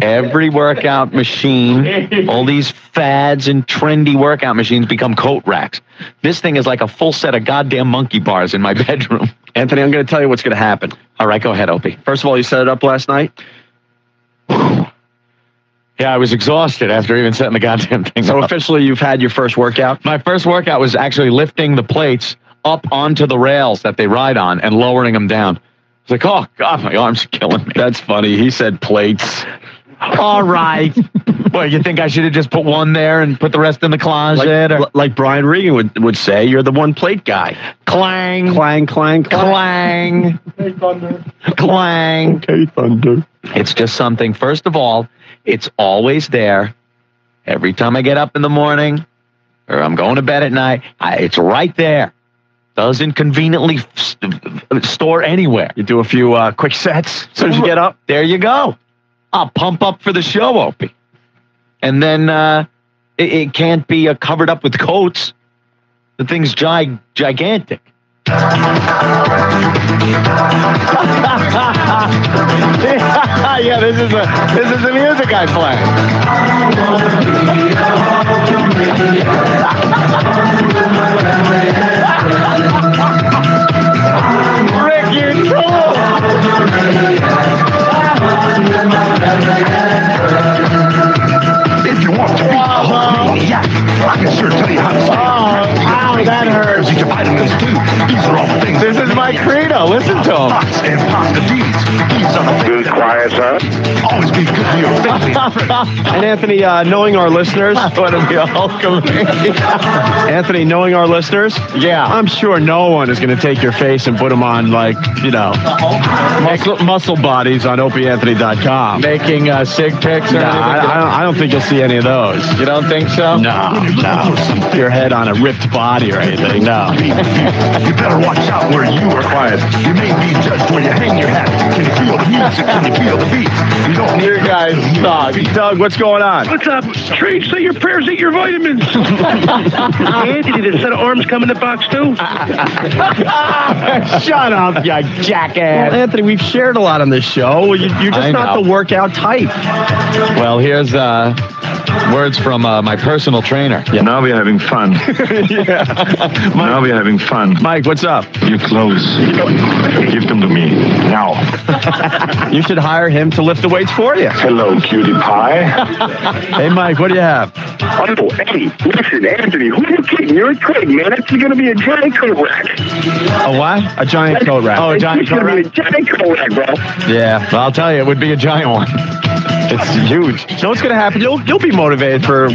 Every workout machine, all these fads and trendy workout machines become coat racks. This thing is like a full set of goddamn monkey bars in my bedroom. Anthony, I'm going to tell you what's going to happen. All right, go ahead, Opie. First of all, you set it up last night? Yeah, I was exhausted after even setting the goddamn thing So up. officially, you've had your first workout? My first workout was actually lifting the plates up onto the rails that they ride on and lowering them down. It's like, oh, God, my arm's killing me. That's funny. He said plates. All right. Well, you think I should have just put one there and put the rest in the closet? Like Brian Regan would say, you're the one plate guy. Clang. Clang, clang, clang. Okay, Thunder. Clang. Okay, Thunder. It's just something, first of all, it's always there. Every time I get up in the morning or I'm going to bed at night, it's right there. Doesn't conveniently store anywhere. You do a few quick sets as soon as you get up. There you go. I'll pump up for the show, Opie. And then It can't be covered up with coats. The thing's gigantic. Yeah, this is the music I play. Rick, you're cool. If you want to beat the whole maniac, I can sure tell you how to say it. Ow, that hurts. You divide them into two. These are all the things. This is my credo. Listen to him. Thoughts and pasta deeds. These are the things. Be quiet, son. Always be good to your family. And Anthony, knowing our listeners, Anthony, knowing our listeners, yeah, I'm sure no one is going to take your face and put them on muscle bodies on opieanthony.com. Making sig pics or anything? I don't think you'll see any of those. You don't think so? No. Your head on a ripped body or anything. No. You better watch out where you are quiet. You may be judged where you hang your hat. Can you feel the music? Can you feel the beat? You don't You guys suck. Doug, what's going on? What's up? Trade, say your prayers, eat your vitamins. Anthony, did a set of arms come in the box too? Shut up, you jackass. Well, Anthony, we've shared a lot on this show. You're just not the workout type. Well, here's words from my personal trainer. Yeah. Now we're having fun. Now we're having fun. Mike, what's up? Your clothes. Give them to me. Now. You should hire him to lift the weights for you. Hello, cutie pie. Hey, Mike, what do you have? Oh, hey, listen, Anthony, who are you kidding? You're a twig, man. It's going to be a giant coat rack. A what? A giant coat rack. Oh, a giant coat rack? It's going to be a giant coat rack, bro. Yeah, well, I'll tell you, it would be a giant one. It's huge. You know what's going to happen? You'll be motivated for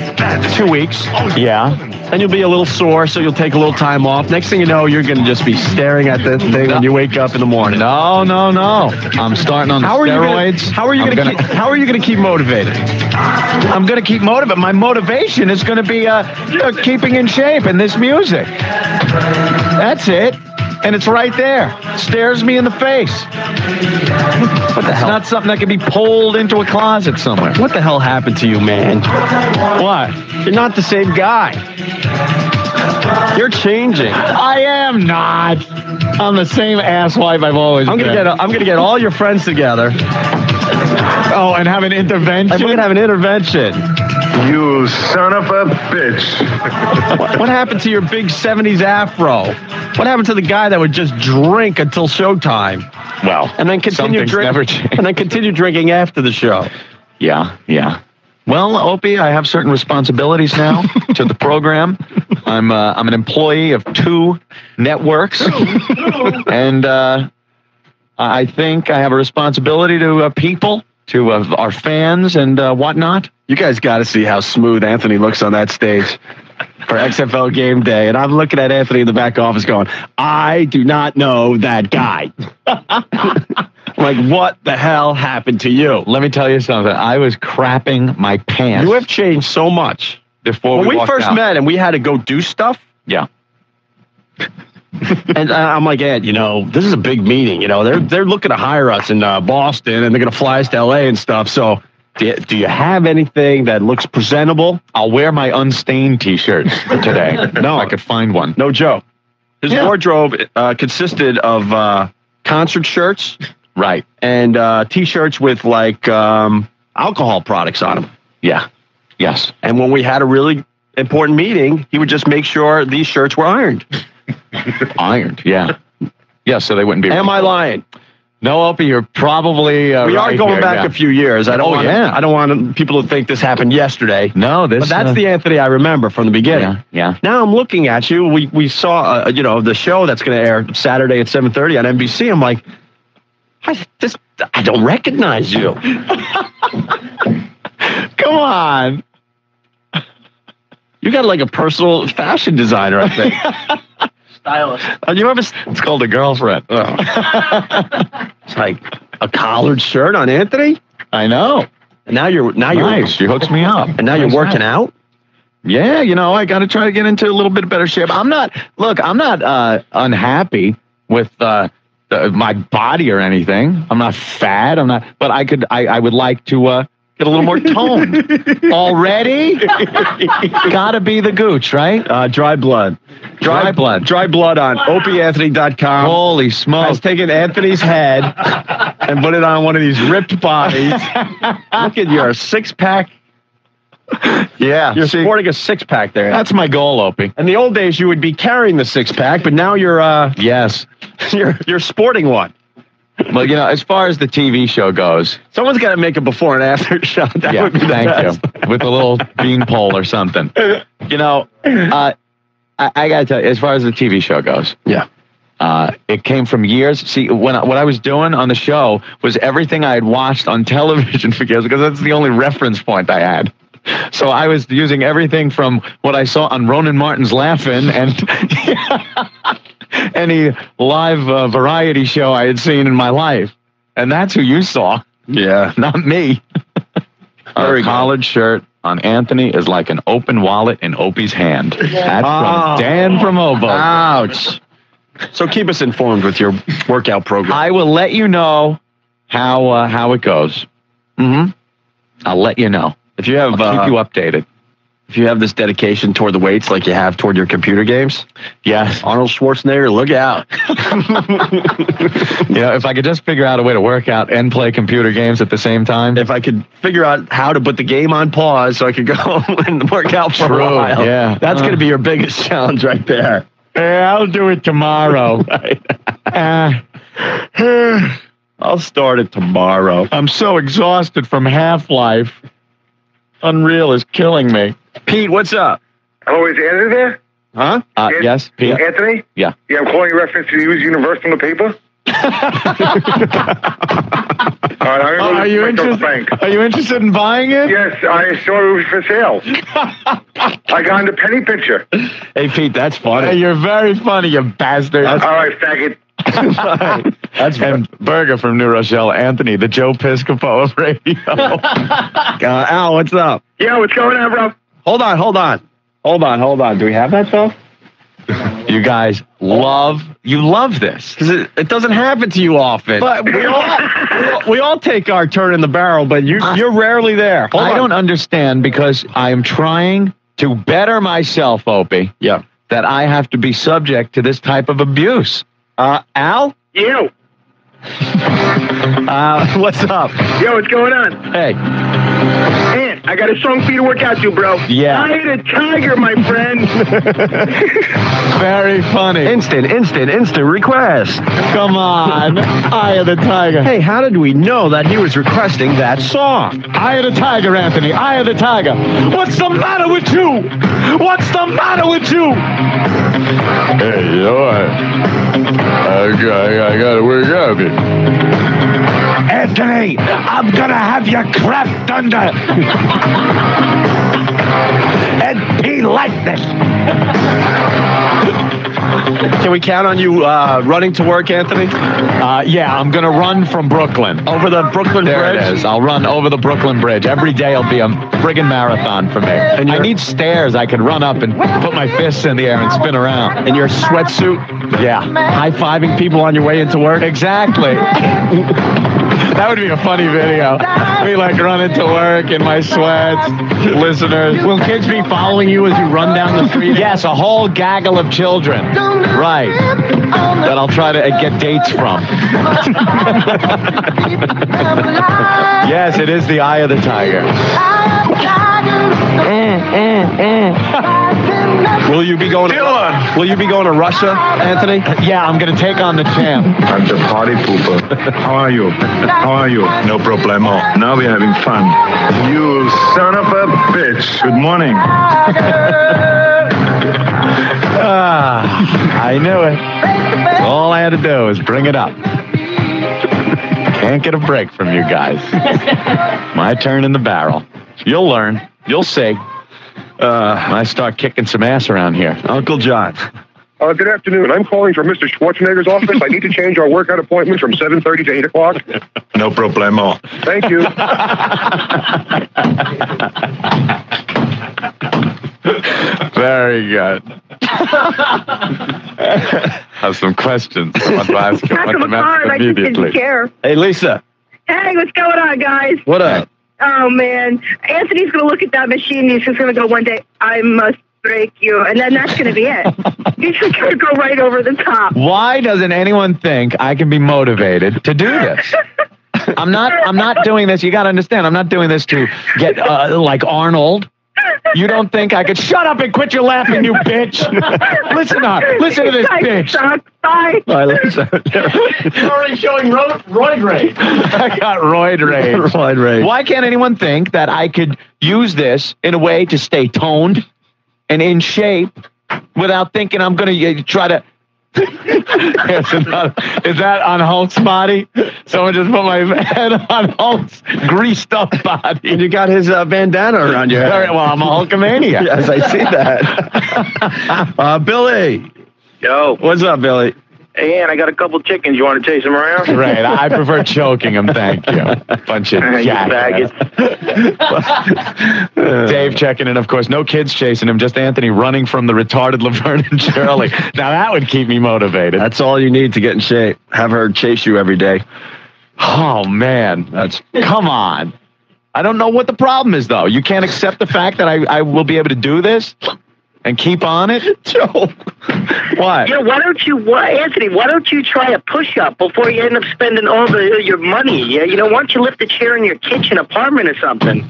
2 weeks. Yeah. Then you'll be a little sore, so you'll take a little time off. Next thing you know, you're going to just be staring at the thing when you wake up in the morning. No. I'm starting on the steroids. How are you going to keep motivated? I'm going to keep motivated. My motivation is going to be keeping in shape and this music. That's it. And it's right there. Stares me in the face. What the hell? It's not something that can be pulled into a closet somewhere. What the hell happened to you, man? What? You're not the same guy. You're changing. I am not. I'm the same asswipe I've always been. I'm gonna get all your friends together. Oh, and have an intervention? I'm gonna have an intervention. You son of a bitch. What happened to your big 70s afro? What happened to the guy that would just drink until showtime? Well, and then continue drinking after the show. Yeah. Well, Opie, I have certain responsibilities now to the program. I'm an employee of 2 networks, and I think I have a responsibility to people, to our fans and whatnot. You guys got to see how smooth Anthony looks on that stage for XFL game day. And I'm looking at Anthony in the back office going, I do not know that guy. Like, what the hell happened to you? Let me tell you something. I was crapping my pants. You have changed so much. When we first met and we had to go do stuff. Yeah. And I'm like, Ed, this is a big meeting. They're looking to hire us in Boston, and they're going to fly us to L.A. and stuff. So do you have anything that looks presentable? I'll wear my unstained T-shirt today. No, I could find one. No joke. His wardrobe consisted of concert shirts, right, and T-shirts with alcohol products on them. Yeah. Yes. And when we had a really important meeting, he would just make sure these shirts were ironed. Ironed, yeah. Yeah, so they wouldn't be. Am I lying? No, Opie, you're probably we are going back a few years. I don't want people to think this happened yesterday. No, but that's the Anthony I remember from the beginning. Yeah. Now I'm looking at you. We saw the show that's going to air Saturday at 7:30 on NBC. I'm like, I don't recognize you. Come on. You got like a personal fashion designer, I think. Stylist. It's called a girlfriend. Oh. It's like a collared shirt on Anthony. I know. And now you're nice. She hooks me up. And now you're working out. Yeah, I got to try to get into a little bit better shape. I'm not unhappy with my body or anything. I'm not fat. But I would like to Get a little more tone. Already? Gotta be the gooch, right? Dry blood. Dry blood. Dry blood on opieanthony.com. Holy smokes. Has taken Anthony's head and put it on one of these ripped bodies. Look at your six-pack. Yeah. You're sporting a six-pack there. That's my goal, Opie. In the old days, you would be carrying the six-pack, but now you're yes, you're sporting one. Well, you know, as far as the TV show goes, someone's got to make a before and after shot. That yeah, would be the thank best. you. With a little beanpole or something. You know, I got to tell you, as far as the TV show goes, yeah, it came from years. See, what I was doing on the show was everything I had watched on television for years, because that's the only reference point I had. So I was using everything from what I saw on Ronan Martin's Laugh-In and any live variety show I had seen in my life. And that's who you saw. Yeah. Not me. Our collared shirt on Anthony is like an open wallet in Opie's hand. That's from Dan from Obo. Ouch. So keep us informed with your workout program. I will let you know how it goes. Mm-hmm. I'll let you know. If you have, I'll keep you updated. If you have this dedication toward the weights like you have toward your computer games, yes, Arnold Schwarzenegger, look out. You know, if I could just figure out a way to work out and play computer games at the same time. If I could figure out how to put the game on pause so I could go and work out for a while. Yeah. That's going to be your biggest challenge right there. Yeah, I'll do it tomorrow. I'll start it tomorrow. I'm so exhausted from Half-Life. Unreal is killing me. Pete, what's up? Hello, is Anthony there? Huh? Yes, Pete. Anthony? Yeah. Yeah, I'm calling in reference to use Universe on the paper. All right, Are you interested? Are you interested in buying it? Yes, I saw it was for sale. I got in the penny picture. Hey, Pete, that's funny. Hey, you're very funny, you bastard. All right, faggot. That's and Berger from New Rochelle, Anthony, the Joe Piscopo of radio. Al, what's up? Yeah, what's going on, bro? Hold on. Do we have that stuff? You guys love this. Because it doesn't happen to you often. But we all take our turn in the barrel, but you're rarely there. I don't understand, because I am trying to better myself, Opie. Yeah. That I have to be subject to this type of abuse. Al? You. What's up? Yo, what's going on? Hey. Man, I got a song for you to work out to, bro. Yeah. I hit a tiger, my friend. Very funny. Instant request. Come on. Eye of the Tiger. Hey, how did we know that he was requesting that song? Eye of the Tiger, Anthony. Eye of the Tiger. What's the matter with you? What's the matter with you? Hey, you know I gotta work out a bit. Anthony, I'm gonna have you cracked under. And be like this. Can we count on you running to work, Anthony? Yeah, I'm going to run from Brooklyn. Over the Brooklyn Bridge? There it is. I'll run over the Brooklyn Bridge. Every day will be a friggin' marathon for me. And I need stairs I can run up and put my fists in the air and spin around. In your sweatsuit? Yeah. High-fiving people on your way into work? Exactly. That would be a funny video. Me like running to work in my sweats. Listeners. Will kids be following you as you run down the street? Yes, a whole gaggle of children. Right. That I'll try to get dates from. Yes, it is the Eye of the Tiger. Will you be going to Russia, Anthony? Yeah, I'm going to take on the champ. I'm the party pooper. How are you? No problemo. Now we're having fun. You son of a bitch. Good morning. I knew it. All I had to do was bring it up. Can't get a break from you guys. My turn in the barrel. You'll learn. You'll see. When I start kicking some ass around here. Uncle John. Good afternoon. I'm calling from Mr. Schwarzenegger's office. I need to change our workout appointment from 7:30 to 8 o'clock. No problemo. Thank you. Very good. I have some questions I want to ask you. Back of the car, I just didn't care. Hey, Lisa. Hey, what's going on, guys? What up? Oh, man. Anthony's going to look at that machine and he's just going to go one day, I must break you. And then that's going to be it. He's just going to go right over the top. Why doesn't anyone think I can be motivated to do this? I'm not doing this. You got to understand. I'm not doing this to get like Arnold. You don't think I could shut up and quit your laughing, you bitch? Listen to this bitch. Bye. You're already showing roid rage. I got roid rage. Roid rage. Why can't anyone think that I could use this in a way to stay toned and in shape without thinking I'm going to try to... Is that on Hulk's body? Someone just put my head on Hulk's greased up body. And you got his bandana around your head. Well, I'm a Hulkamaniac. Yes, I see that. Billy. Yo. What's up, Billy? Hey, Ann, I got a couple chickens. You want to chase them around? Right. I prefer choking them, thank you. Bunch of faggots. Dave checking in, of course. No kids chasing him, just Anthony running from the retarded Laverne and Shirley. Now that would keep me motivated. That's all you need to get in shape. Have her chase you every day. Oh, man. Come on. I don't know what the problem is, though. You can't accept the fact that I will be able to do this? And keep on it? Joe. What? Yeah, Anthony, why don't you try a push-up before you end up spending all your money? Yeah, why don't you lift a chair in your kitchen apartment or something?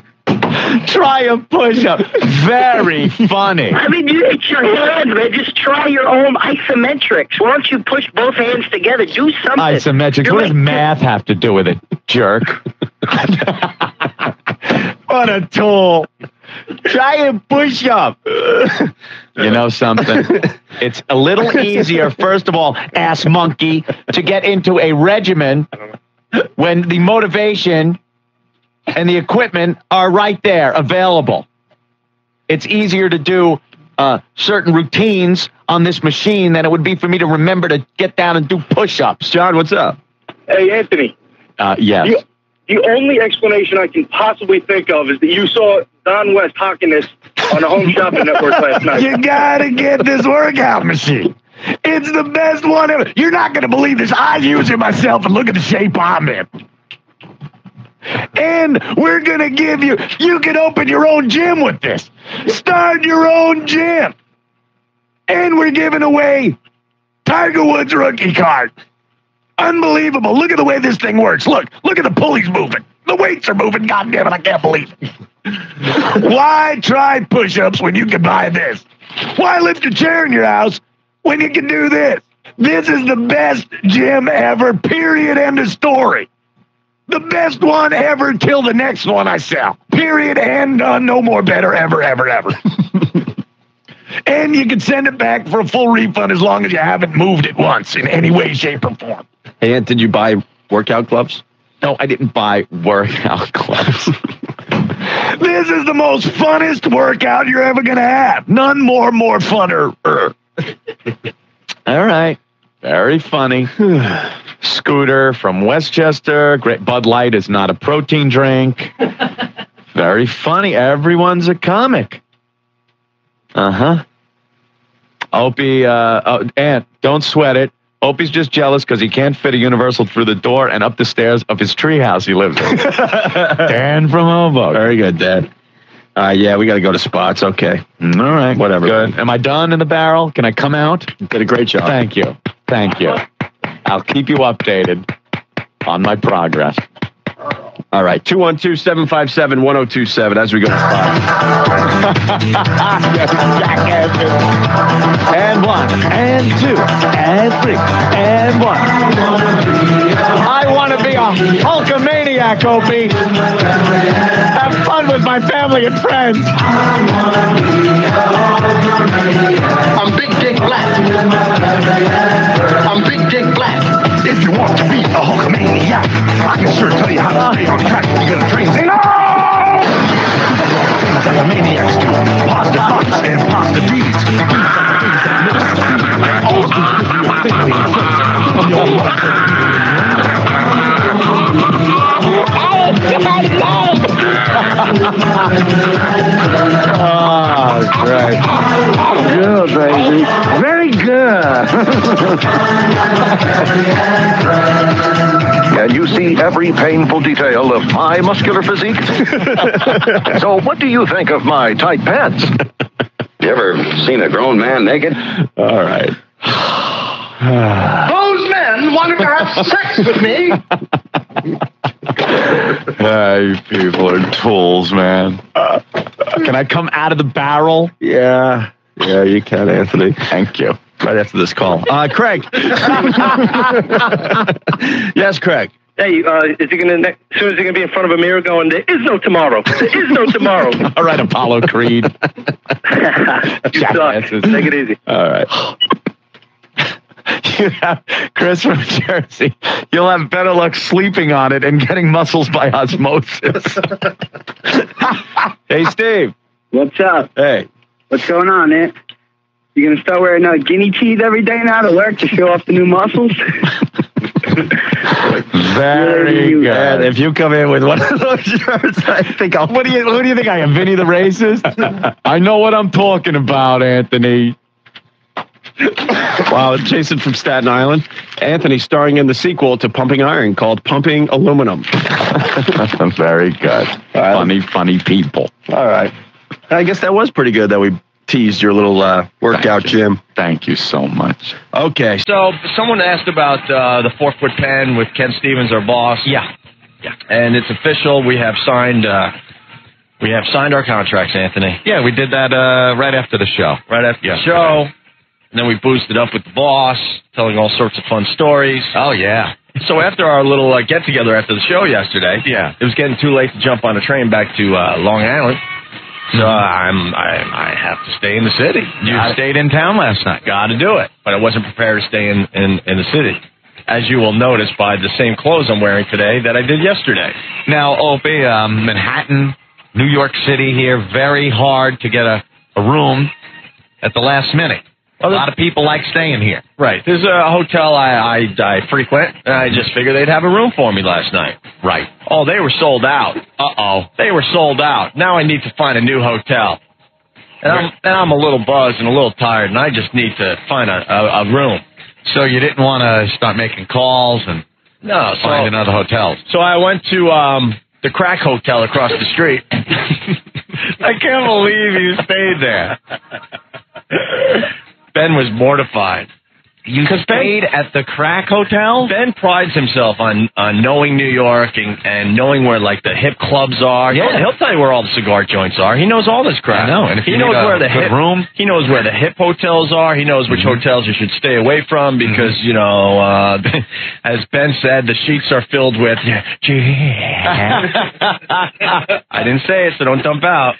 Try a push-up. Very funny. I mean, it's your hands, man. Just try your own isometrics. Why don't you push both hands together? Do something. Isometrics? What does math have to do with it, jerk? What a tool. Try a push-up. You know something? It's a little easier, first of all, ass monkey, to get into a regimen when the motivation and the equipment are right there, available. It's easier to do certain routines on this machine than it would be for me to remember to get down and do push-ups. John, what's up? Hey, Anthony. Yes. The only explanation I can possibly think of is that you saw Don West hawking this on the Home Shopping Network last night. You gotta get this workout machine. It's the best one ever. You're not gonna believe this. I use it myself, and look at the shape I'm in. And we're gonna give you can open your own gym with this. Start your own gym. And we're giving away Tiger Woods rookie card. Unbelievable. Look at the way this thing works. Look at the pulleys moving. The weights are moving. God damn it, I can't believe it. Why try push-ups when you can buy this? Why lift a chair in your house when you can do this? This is the best gym ever, period, end of story. The best one ever till the next one I sell. Period, and no more better, ever, ever, ever. And you can send it back for a full refund as long as you haven't moved it once in any way, shape, or form. Hey, Ant, did you buy workout gloves? No, I didn't buy workout gloves. This is the most funnest workout you're ever going to have. None more funner. All right. Very funny. Scooter from Westchester. Great. Bud Light is not a protein drink. Very funny. Everyone's a comic. Uh-huh. Opie, Ant, don't sweat it. Opie's just jealous because he can't fit a Universal through the door and up the stairs of his treehouse he lives in. Dan from Hoboken. Very good, Dad. Yeah, we got to go to spots. Okay. All right. Whatever. Good. Am I done in the barrel? Can I come out? You did a great job. Thank you. Thank you. I'll keep you updated on my progress. All right. 212-757-1027 as we go to spots. And one, and two, and three, and one. I want to be a Hulkamaniac, Opie. Have fun with my family and friends. I'm Big Dick Black. I'm Big Dick Black. If you want to be a Hulkamaniac, I can sure tell you how to stay on track to get a train. Say no! Things that maniacs do. Positive thoughts and positive deeds. Always give you a thinking from your life. Oh, great. Good, baby. Very good. and you see every painful detail of my muscular physique. So what do you think of my tight pants? You ever seen a grown man naked? All right. Those men wanted to have sex with me. You people are tools, man. Can I come out of the barrel? Yeah, you can, Anthony. Thank you. Right after this call. Craig. Yes, Craig. Hey, is he gonna? As soon as he gonna be in front of a mirror, going, "There is no tomorrow. There is no tomorrow." All right, Apollo Creed. You suck. Take it easy. All right. You have Chris from Jersey. You'll have better luck sleeping on it and getting muscles by osmosis. Hey, Steve. What's up? Hey. What's going on, man? You gonna start wearing guinea cheese every day now to work to show off the new muscles? Very good. If you come in with one of those shirts, I think I'll... Who do you think I am, Vinny the Racist? I know what I'm talking about, Anthony. Wow, Jason from Staten Island. Anthony starring in the sequel to Pumping Iron called Pumping Aluminum. Very good. Funny people. All right. I guess that was pretty good that we teased your little workout gym. Thank you so much. Okay. So someone asked about the 4-foot pen with Ken Stevens, our boss. Yeah. And it's official. We have signed our contracts, Anthony. Yeah, we did that right after the show. Right after the show. And then we boosted up with the boss, telling all sorts of fun stories. Oh, yeah. So after our little get-together after the show yesterday, it was getting too late to jump on a train back to Long Island. So I have to stay in the city. You stayed in town last night. Got to do it. But I wasn't prepared to stay in the city. As you will notice by the same clothes I'm wearing today that I did yesterday. Now, Opie, Manhattan, New York City here, very hard to get a room at the last minute. A lot of people like staying here. Right. There's a hotel I frequent, and I just figured they'd have a room for me last night. Right. Oh, they were sold out. Uh-oh. They were sold out. Now I need to find a new hotel. And I'm a little buzzed and a little tired, and I just need to find a room. So you didn't want to start making calls and find another hotel? So I went to the Crack Hotel across the street. I can't believe you stayed there. Ben was mortified. You stayed at the Crack Hotel? Ben prides himself on knowing New York and knowing where, like, the hip clubs are. Yeah. He'll tell you where all the cigar joints are. He knows all this crap. I know. And if he you knows need where the good room, he knows where the hip hotels are. He knows which hotels you should stay away from because, as Ben said, the sheets are filled with... I didn't say it, so don't dump out.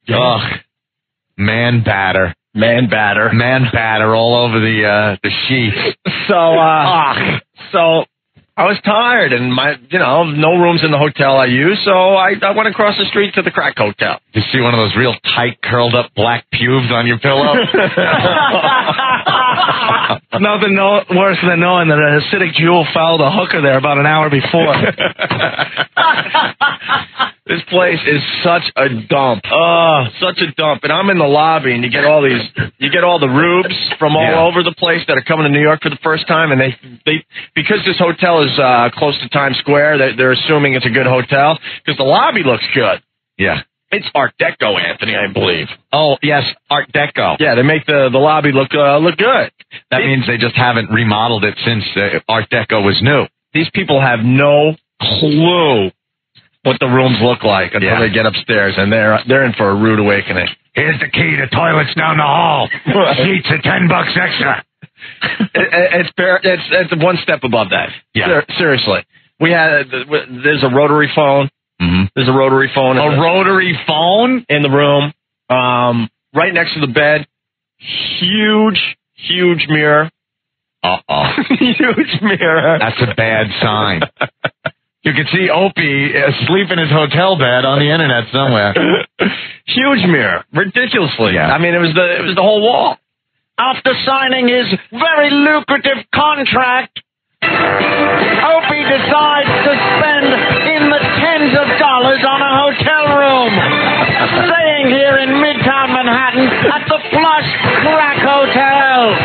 Ugh. Man batter. Man batter all over the sheets. So I was tired, and no rooms in the hotel I use, so I went across the street to the Crack Hotel. You see one of those real tight, curled up black pubes on your pillow? Nothing worse than knowing that a Hasidic Jew fouled a hooker there about an hour before. This place is such a dump. Such a dump. And I'm in the lobby, and you get all the rubes from all over the place that are coming to New York for the first time, and they because this hotel is close to Times Square, they're assuming it's a good hotel because the lobby looks good. Yeah. It's Art Deco, Anthony, I believe. Oh, yes, Art Deco. Yeah, they make the lobby look good. That means they just haven't remodeled it since Art Deco was new. These people have no clue what the rooms look like until they get upstairs, and they're in for a rude awakening. Here's the key to toilets down the hall. Sheets are $10 extra. It's one step above that. Yeah. Seriously. There's a rotary phone. Mm-hmm. There's a rotary phone. A rotary phone? In the room. Right next to the bed. Huge mirror. Uh-oh. Huge mirror. That's a bad sign. You can see Opie asleep in his hotel bed on the internet somewhere. Huge mirror. Ridiculously. Yeah. I mean, it was the whole wall. After signing his very lucrative contract, Opie decides to spend in the tens of dollars on a hotel room. Staying here in Midtown Manhattan at the Plush Crack Hotel.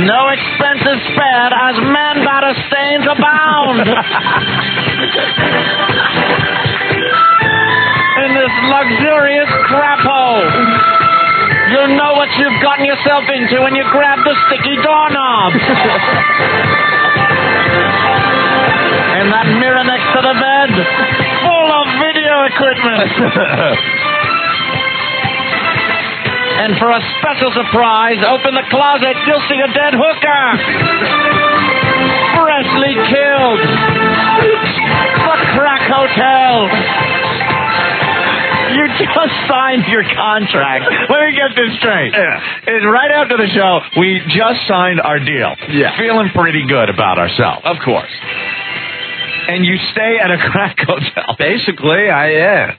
No expenses spared as as man batter stains abound. In this luxurious crap hole, you know what you've gotten yourself into when you grab the sticky doorknob. And that mirror next to the bed, full of video equipment. And for a special surprise, open the closet, you'll see a dead hooker. Freshly killed. The Crack Hotel. You just signed your contract. Let me get this straight. It's right after the show, we just signed our deal. Yeah. Feeling pretty good about ourselves. Of course. And you stay at a crack hotel. Basically, yeah.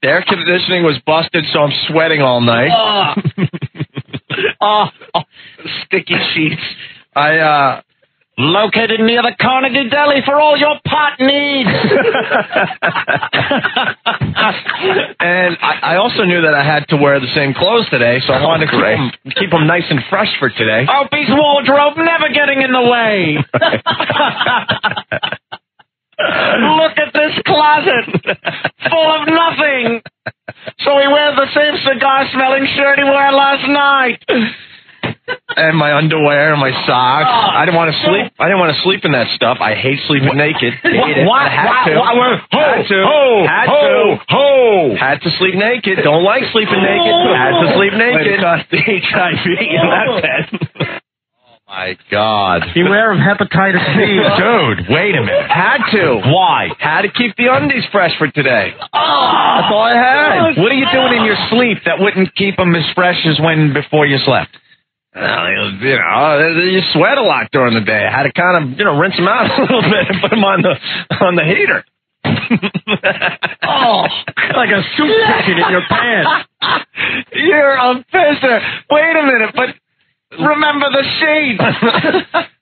The air conditioning was busted, so I'm sweating all night. Sticky sheets. Located near the Carnegie Deli for all your pot needs. And I also knew that I had to wear the same clothes today, so I wanted to keep them nice and fresh for today. Opie's wardrobe never getting in the way. Look at this closet, full of nothing. So he wears the same cigar-smelling shirt he wore last night. And my underwear and my socks. I didn't want to sleep. I didn't want to sleep in that stuff. I hate sleeping naked. What? Had to sleep naked. Don't like sleeping naked. Had to sleep naked. HIV in that bed. My God. Beware of hepatitis B. Dude, wait a minute. Had to. Why? Had to keep the undies fresh for today. That's all I had. What are you doing in your sleep that wouldn't keep them as fresh as when before you slept? You sweat a lot during the day. I had to kind of, rinse them out a little bit and put them on the heater. Like a soup packet in your pants. You're a pisser. Wait a minute, but remember the sheets.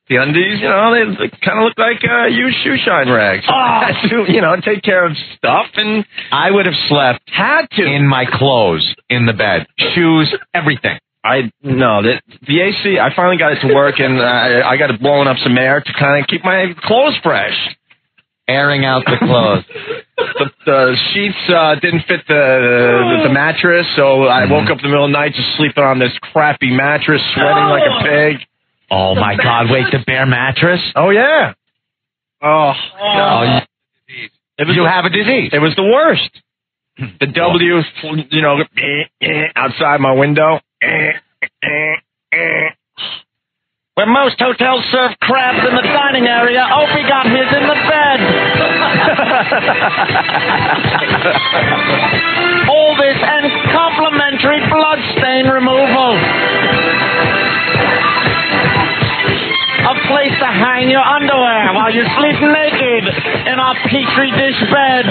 The undies, they kind of look like used shoe shine rags. I had to, take care of stuff, and I would have slept in my clothes in the bed, shoes, everything. The AC, I finally got it to work, and I got it blowing up some air to kind of keep my clothes fresh. Airing out the clothes. The sheets didn't fit the mattress, so I woke up in the middle of the night just sleeping on this crappy mattress, sweating like a pig. Oh, my God. Wait, the bare mattress? Oh, yeah. You have a disease. It was the worst. The W, outside my window. Where most hotels serve crabs in the dining area, Opie got his in the bed. All this and complimentary blood stain removal. A place to hang your underwear while you sleep naked in our petri dish bed.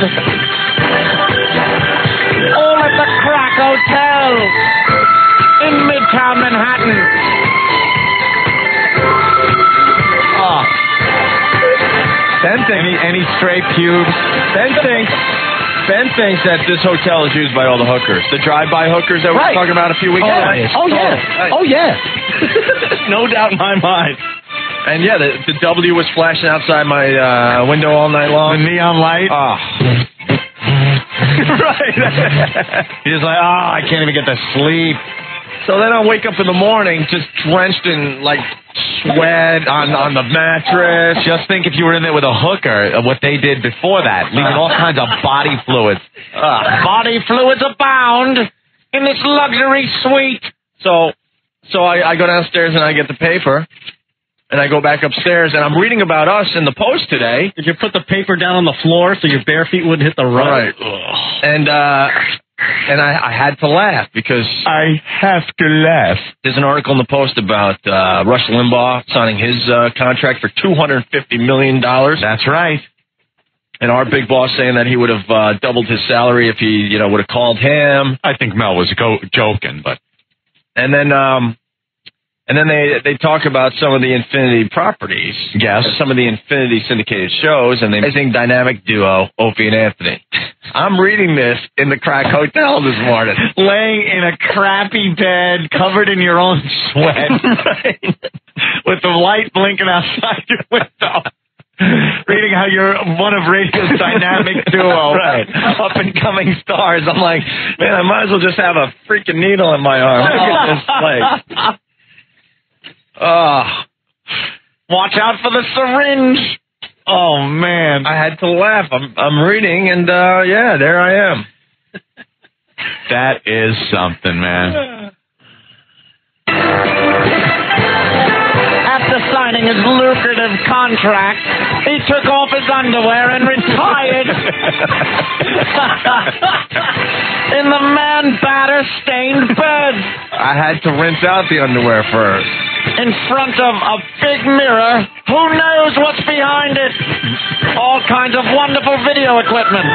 All at the Crack Hotel in Midtown Manhattan. Ben thinks any stray pubes. Ben thinks that this hotel is used by all the hookers, the drive-by hookers that we were talking about a few weeks ago. Oh yeah. No doubt in my mind. And yeah, the W was flashing outside my window all night long. The neon light. Right. He's like, I can't even get to sleep. So then I'll wake up in the morning just drenched in, sweat on the mattress. Just think if you were in there with a hooker, what they did before that, leaving all kinds of body fluids. Body fluids abound in this luxury suite. So I go downstairs and I get the paper. And I go back upstairs, and I'm reading about us in the Post today. Did you put the paper down on the floor so your bare feet wouldn't hit the rug? Right. And I had to laugh because I have to laugh. There's an article in the Post about Rush Limbaugh signing his contract for $250 million. That's right. And our big boss saying that he would have doubled his salary if he, would have called him. I think Mel was joking, but. And then they talk about some of the Infinity properties. Yes. Some of the Infinity syndicated shows, and the amazing dynamic duo, Opie and Anthony. I'm reading this in the crack hotel this morning. Laying in a crappy bed, covered in your own sweat, with the light blinking outside your window. Reading how you're one of radio's dynamic duo, up and coming stars. I'm like, man, I might as well just have a freaking needle in my arm. Look at this place. Watch out for the syringe. Oh man, I had to laugh. I'm reading, and yeah, there I am. That is something, man. After signing his lucrative contract, he took off his underwear and retired in the man-batter-stained bed. I had to rinse out the underwear first. In front of a big mirror. Who knows what's behind it? All kinds of wonderful video equipment.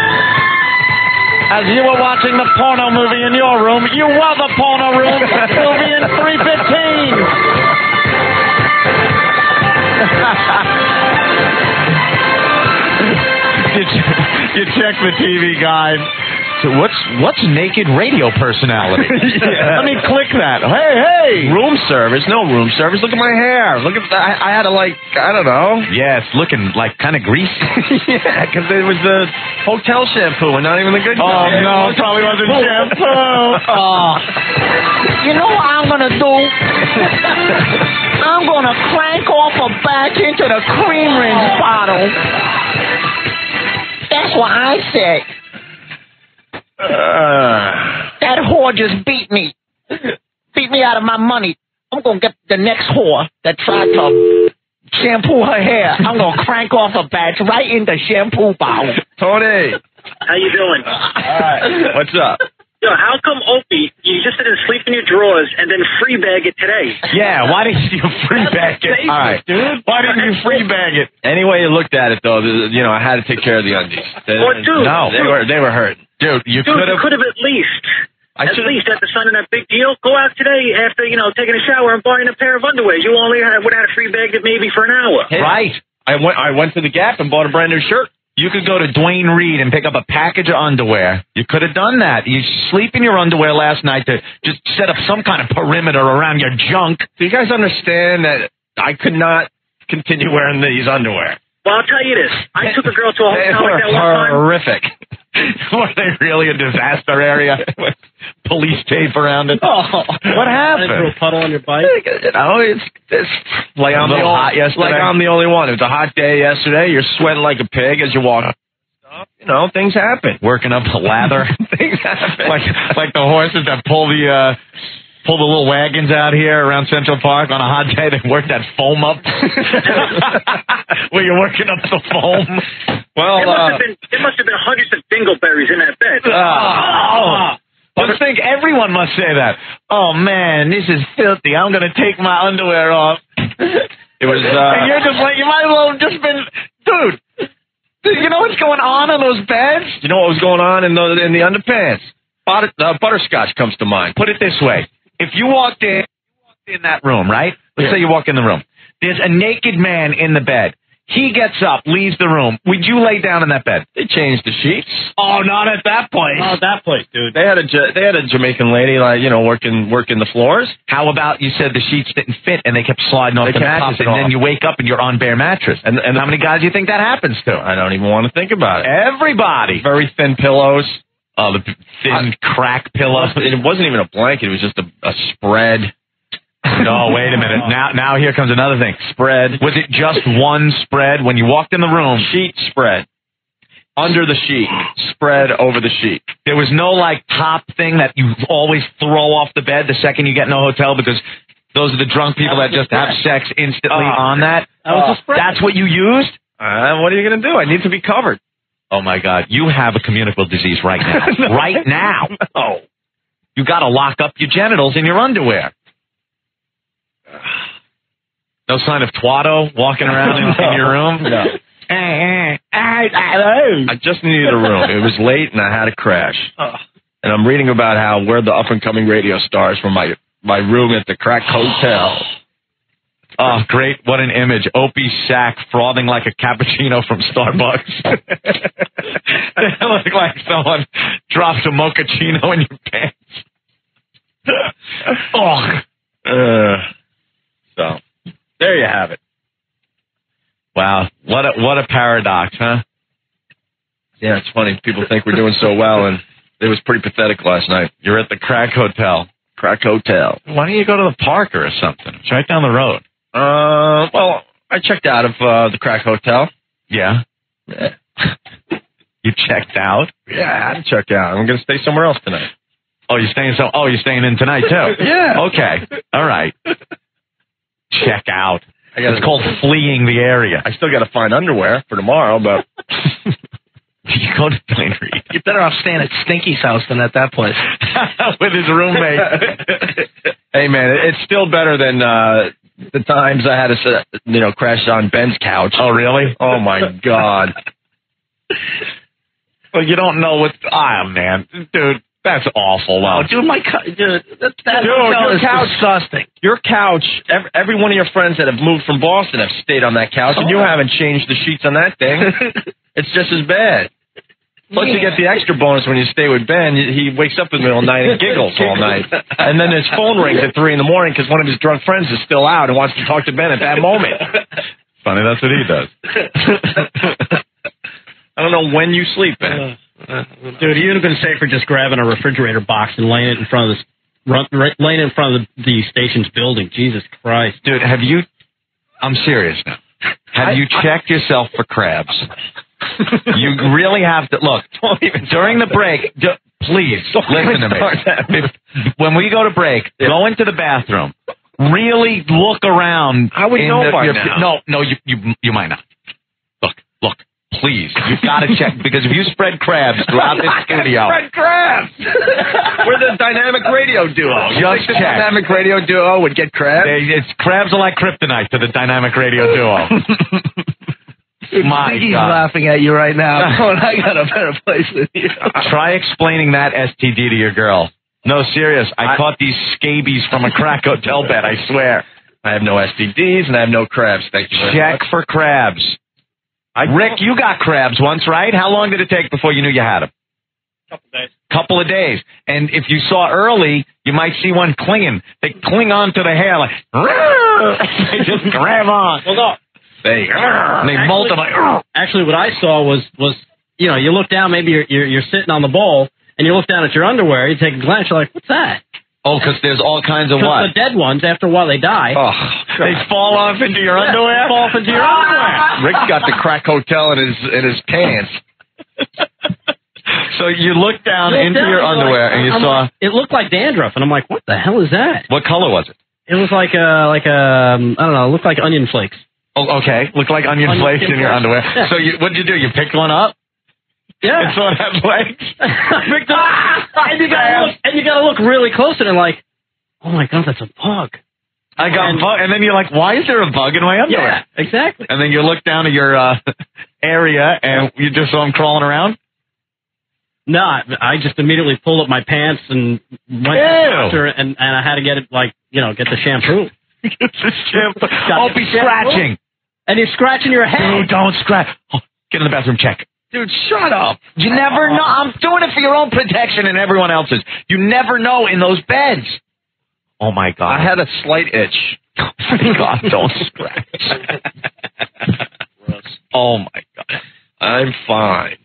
As you were watching the porno movie in your room, you were the porno room. You'll be in 315. You check the TV guide. So what's naked radio personality? Let me click that. Hey! Room service? No room service. Look at my hair. Look at that. I had to I don't know. Yes, looking like kind of greasy. Yeah, because it was the hotel shampoo and not even the good Oh, kind. no, it probably wasn't shampoo. You know what I'm going to do? I'm going to crank off a back into the cream rinse bottle. That's what I said. That whore just beat me. Beat me out of my money. I'm going to get the next whore that tried to shampoo her hair. I'm going to crank off a batch right in the shampoo bottle. Tony. How you doing? All right. What's up? Yo, how come OPIE, you just didn't sleep in your drawers and then free bag it today? Yeah, why didn't you free bag it? All right. Dude. Why didn't you free bag it? Any way you looked at it, though, you know, I had to take care of the undies. Dude. No, they were hurt. Dude, you Dude, could have. you could have at least after signing that big deal, go out today after, taking a shower and buying a pair of underwear. You only would have free bagged it maybe for an hour. Right. I went to the Gap and bought a brand new shirt. You could go to Dwayne Reed and pick up a package of underwear. You could have done that. You sleep in your underwear last night to just set up some kind of perimeter around your junk. Do you guys understand that I could not continue wearing these underwear? Well, I'll tell you this. I took a girl to a hotel like that one time. Horrific. Were they really a disaster area? With police tape around it? Oh, what happened? Threw a puddle on your bike? It's like I'm hot yesterday. Like I'm the only one. It was a hot day yesterday. You're sweating like a pig as you walk. Things happen. Working up a lather. Things happen. Like the horses that pull the little wagons out here around Central Park on a hot day. They work that foam up. Where you're working up the foam. Well, there must have been hundreds of dingleberries in that bed. Just think, everyone must say that. Oh man, this is filthy. I'm gonna take my underwear off. It was. And you're just like, you might as well have just been, dude. You know what's going on in those beds? You know what was going on in the underpants? Butterscotch comes to mind. Put it this way: if you walked in that room, right? Let's say you walk in the room. There's a naked man in the bed. He gets up, leaves the room. Would you lay down in that bed? They changed the sheets. Oh, not at that place. Oh, that place, dude. They had a Jamaican lady, working the floors. How about you said the sheets didn't fit and they kept sliding off the mattress, and then you wake up and you're on bare mattress? And how many guys do you think that happens to? I don't even want to think about it. Everybody. Very thin pillows. Oh, the thin crack pillow. It wasn't even a blanket. It was just a spread. No, wait a minute. Now here comes another thing. Spread. Was it just one spread when you walked in the room? Sheet spread. Under the sheet. Spread over the sheet. There was no top thing that you always throw off the bed the second you get in a hotel, because those are the drunk people that just have sex instantly on that. That was a spread. That's what you used? What are you going to do? I need to be covered. Oh my God. You have a communicable disease right now. No. Right now. No. You got to lock up your genitals in your underwear. No sign of Twatto walking around in your room? No. I just needed a room. It was late and I had a crash. And I'm reading about how we're the up-and-coming radio stars from my room at the Crack Hotel. Oh, great. What an image. Opie Shack frothing like a cappuccino from Starbucks. They look like someone dropped a mochaccino in your pants. So, there you have it. Wow. What a paradox, huh? Yeah, it's funny. People think we're doing so well, and it was pretty pathetic last night. You're at the Crack Hotel. Crack Hotel. Why don't you go to the park or something? It's right down the road. Well, I checked out of the Crack Hotel. Yeah? You checked out? Yeah, I had to check out. I'm going to stay somewhere else tonight. Oh, you're staying in tonight, too? Yeah. Okay. All right. Check out. It's called fleeing the area. I still got to find underwear for tomorrow, but... You go to Plain Reed. You're better off staying at Stinky's house than at that place. With his roommate. Hey, man, it's still better than the times I had to, crash on Ben's couch. Oh, really? Oh, my God. Well, you don't know what... Ah, man. Dude, that's awful. Oh, dude, that hotel is disgusting. Your couch, every one of your friends that have moved from Boston have stayed on that couch, and you haven't changed the sheets on that thing. It's just as bad. Plus, you get the extra bonus when you stay with Ben. He wakes up in the middle of the night and giggles all night. And then his phone rings at 3 in the morning because one of his drunk friends is still out and wants to talk to Ben at that moment. Funny, that's what he does. I don't know when you sleep, Ben. Dude, you'd have been safer just grabbing a refrigerator box and laying it in front of the station's building. Jesus Christ. Dude, I'm serious now. Have you checked yourself for crabs? You really have to. Look, during the break, please, listen to me. When we go to break, go into the bathroom. Really look around. I would know by now. No, you might not. Look. Please, you've got to check, because if you spread crabs throughout this studio... Spread crabs! We're the dynamic radio duo. Just check. The dynamic radio duo would get crabs? Crabs are like kryptonite to the dynamic radio duo. My He's God. laughing at you right now. I got a better place than you. Try explaining that STD to your girl. No, serious. I caught these scabies from a Crack Hotel bed, I swear. I have no STDs and I have no crabs. Thank you very much. Check for crabs. Rick, you got crabs once, right? How long did it take before you knew you had them? Couple of days. And if you saw early, you might see one clinging. They cling on to the hair like, they just grab on. Well, no. They multiply. Actually, what I saw was you look down, maybe you're sitting on the bowl, and you look down at your underwear, you take a glance, you're like, what's that? Oh, because there's all kinds of what? The dead ones, after a while, they die. Oh, they fall off into your underwear? Fall off into your underwear. Rick's got the Crack Hotel in his pants. So you looked down into your underwear and you saw... It looked like dandruff, and I'm like, what the hell is that? What color was it? It was like I don't know, it looked like onion flakes. Oh, okay. Looked like onion flakes in your underwear. Yeah. So what'd you do? You picked one up? Yeah. And so it had legs? I picked it up. And you gotta look really close and like, oh my God, that's a bug. I got a bug. And then you're like, why is there a bug in my underwear? Yeah, exactly. And then you look down at your area and you just saw them crawling around? No, I just immediately pulled up my pants and went to the doctor, and I had to get it, get the shampoo. Get the shampoo. I'll be scratching. And you're scratching your head. Dude, don't scratch. Oh, get in the bathroom, check. Dude, shut up. You never know. I'm doing it for your own protection and everyone else's. You never know in those beds. Oh, my God. I had a slight itch. Oh, my God, don't scratch. Oh, my God. I'm fine.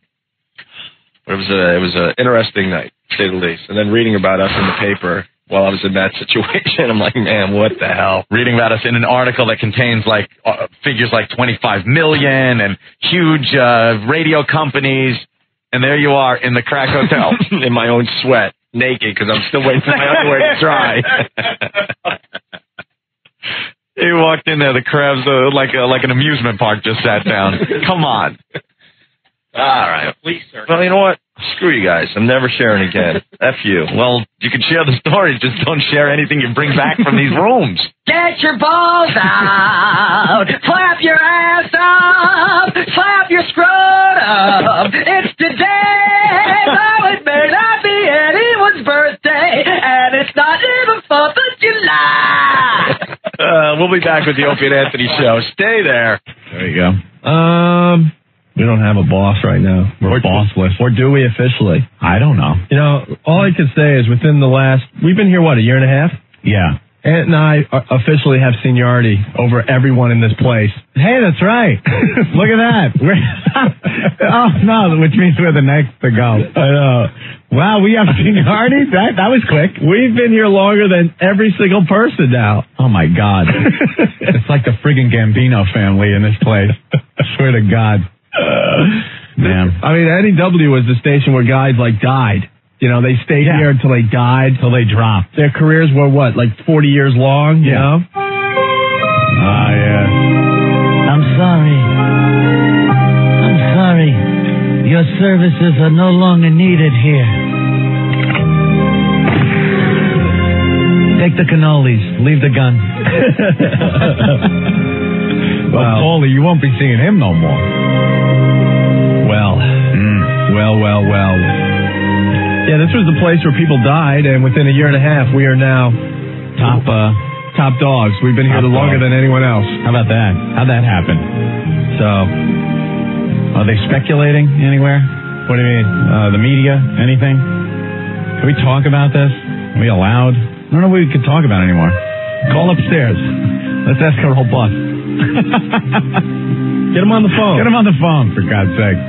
It was an interesting night, to say the least. And then reading about us in the paper while I was in that situation, I'm like, man, what the hell? Reading about us in an article that contains figures like 25 million and huge radio companies, and there you are in the Crack Hotel in my own sweat, naked, because I'm still waiting for my underwear to dry. You walked in there, the crabs like an amusement park just sat down. Come on. All right. Please, sir. Well, you know what? Screw you guys. I'm never sharing again. F you. Well, you can share the stories, just don't share anything you bring back from these rooms. Get your balls out. Clap your ass up. Clap your scrotum. It's today, though it may not be anyone's birthday, and it's not even 4th of July. We'll be back with the Opie and Anthony show. Stay there. There you go. We don't have a boss right now. We're bossless. Or do we officially? I don't know. You know, all I can say is within the last, we've been here, what, a year and a half? Yeah. Ant and I officially have seniority over everyone in this place. Hey, that's right. Look at that. Oh, no, which means we're the next to go. I know. Wow, we have seniority? That was quick. We've been here longer than every single person now. Oh, my God. It's like the friggin' Gambino family in this place. I swear to God. Man. I mean, NEW was the station where guys, like, died. You know, they stayed here until they died. Until they dropped. Their careers were, what, like 40 years long, you know? Ah, yeah. I'm sorry. Your services are no longer needed here. Take the cannolis. Leave the gun. Well, Paulie, you won't be seeing him no more. Well. Yeah, this was the place where people died, and within a year and a half, we are now top dogs. We've been here longer than anyone else. How about that? How'd that happen? So, are they speculating anywhere? What do you mean? The media? Anything? Can we talk about this? Are we allowed? I don't know what we can talk about anymore. Call upstairs. Let's ask our whole boss. Get him on the phone. Get him on the phone, for God's sake.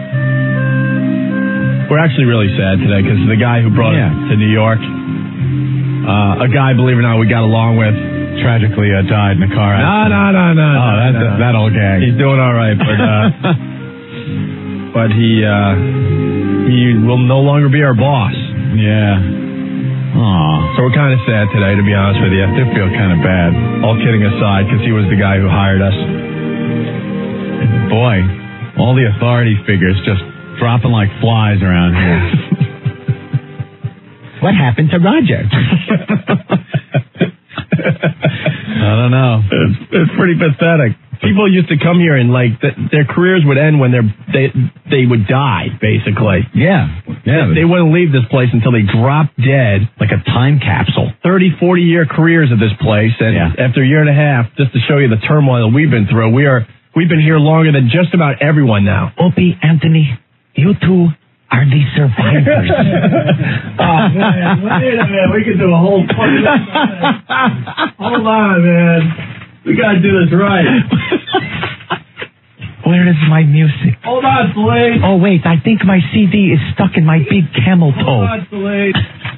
We're actually really sad today because the guy who brought us to New York, a guy, believe it or not, we got along with, tragically died in a car accident. No. Oh, that's that old gag. He's doing all right, but he will no longer be our boss. Yeah. Aw. So we're kind of sad today, to be honest with you. I do feel kind of bad. All kidding aside, because he was the guy who hired us. Boy, all the authority figures just dropping like flies around here. What happened to Roger? I don't know. It's pretty pathetic. People used to come here and like their careers would end when they would die, basically. Yeah. They wouldn't leave this place until they dropped dead. Like a time capsule. 30, 40-year careers at this place, and after a year and a half, just to show you the turmoil that we've been through, we've been here longer than just about everyone now. Opie, Anthony, you two are the survivors. Oh, man, wait a minute. We could do a whole fucking... Hold on, man. We got to do this right. Where is my music? Hold on, Slade. Oh, wait, I think my CD is stuck in my big camel toe. Hold on, Slade.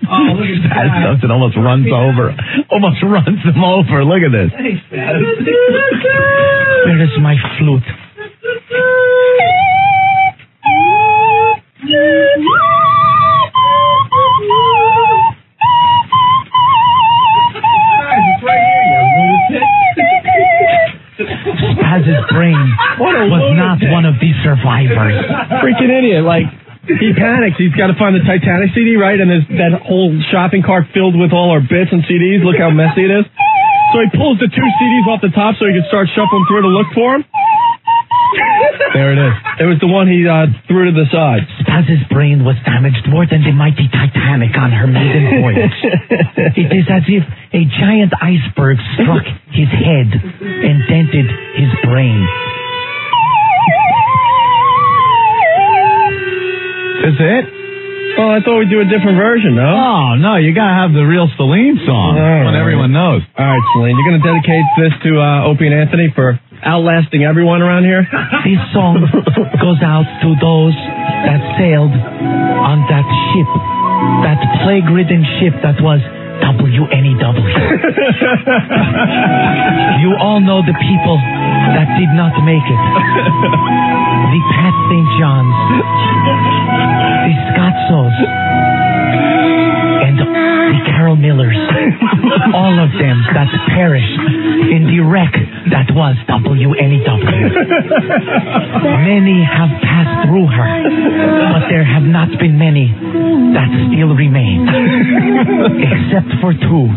Oh, look at that. It almost runs over. Almost runs him over. Look at this. Thanks, man. Where is my flute? Spaz's brain was not one of these survivors. Freaking idiot. Like, he panics. He's got to find the Titanic CD, right? And there's that whole shopping cart filled with all our bits and CDs. Look how messy it is. So he pulls the 2 CDs off the top so he can start shuffling through to look for them. There it is. It was the one he threw to the side. Spaz's brain was damaged more than the mighty Titanic on her maiden voyage. It is as if a giant iceberg struck his head and dented his brain. Is it? Well, I thought we'd do a different version, no? Oh, no, you got to have the real Celine song. What everyone knows. All right, Celine, you're going to dedicate this to Opie and Anthony for outlasting everyone around here? This song goes out to those that sailed on that ship, that plague-ridden ship that was WNEW. You all know the people that did not make it. The Pat St. John's, the Scottsos, and the Carol Millers. All of them that perished in the wreck that was WNEW. Many have passed through her, but there have not been many that still remain. Except for 2.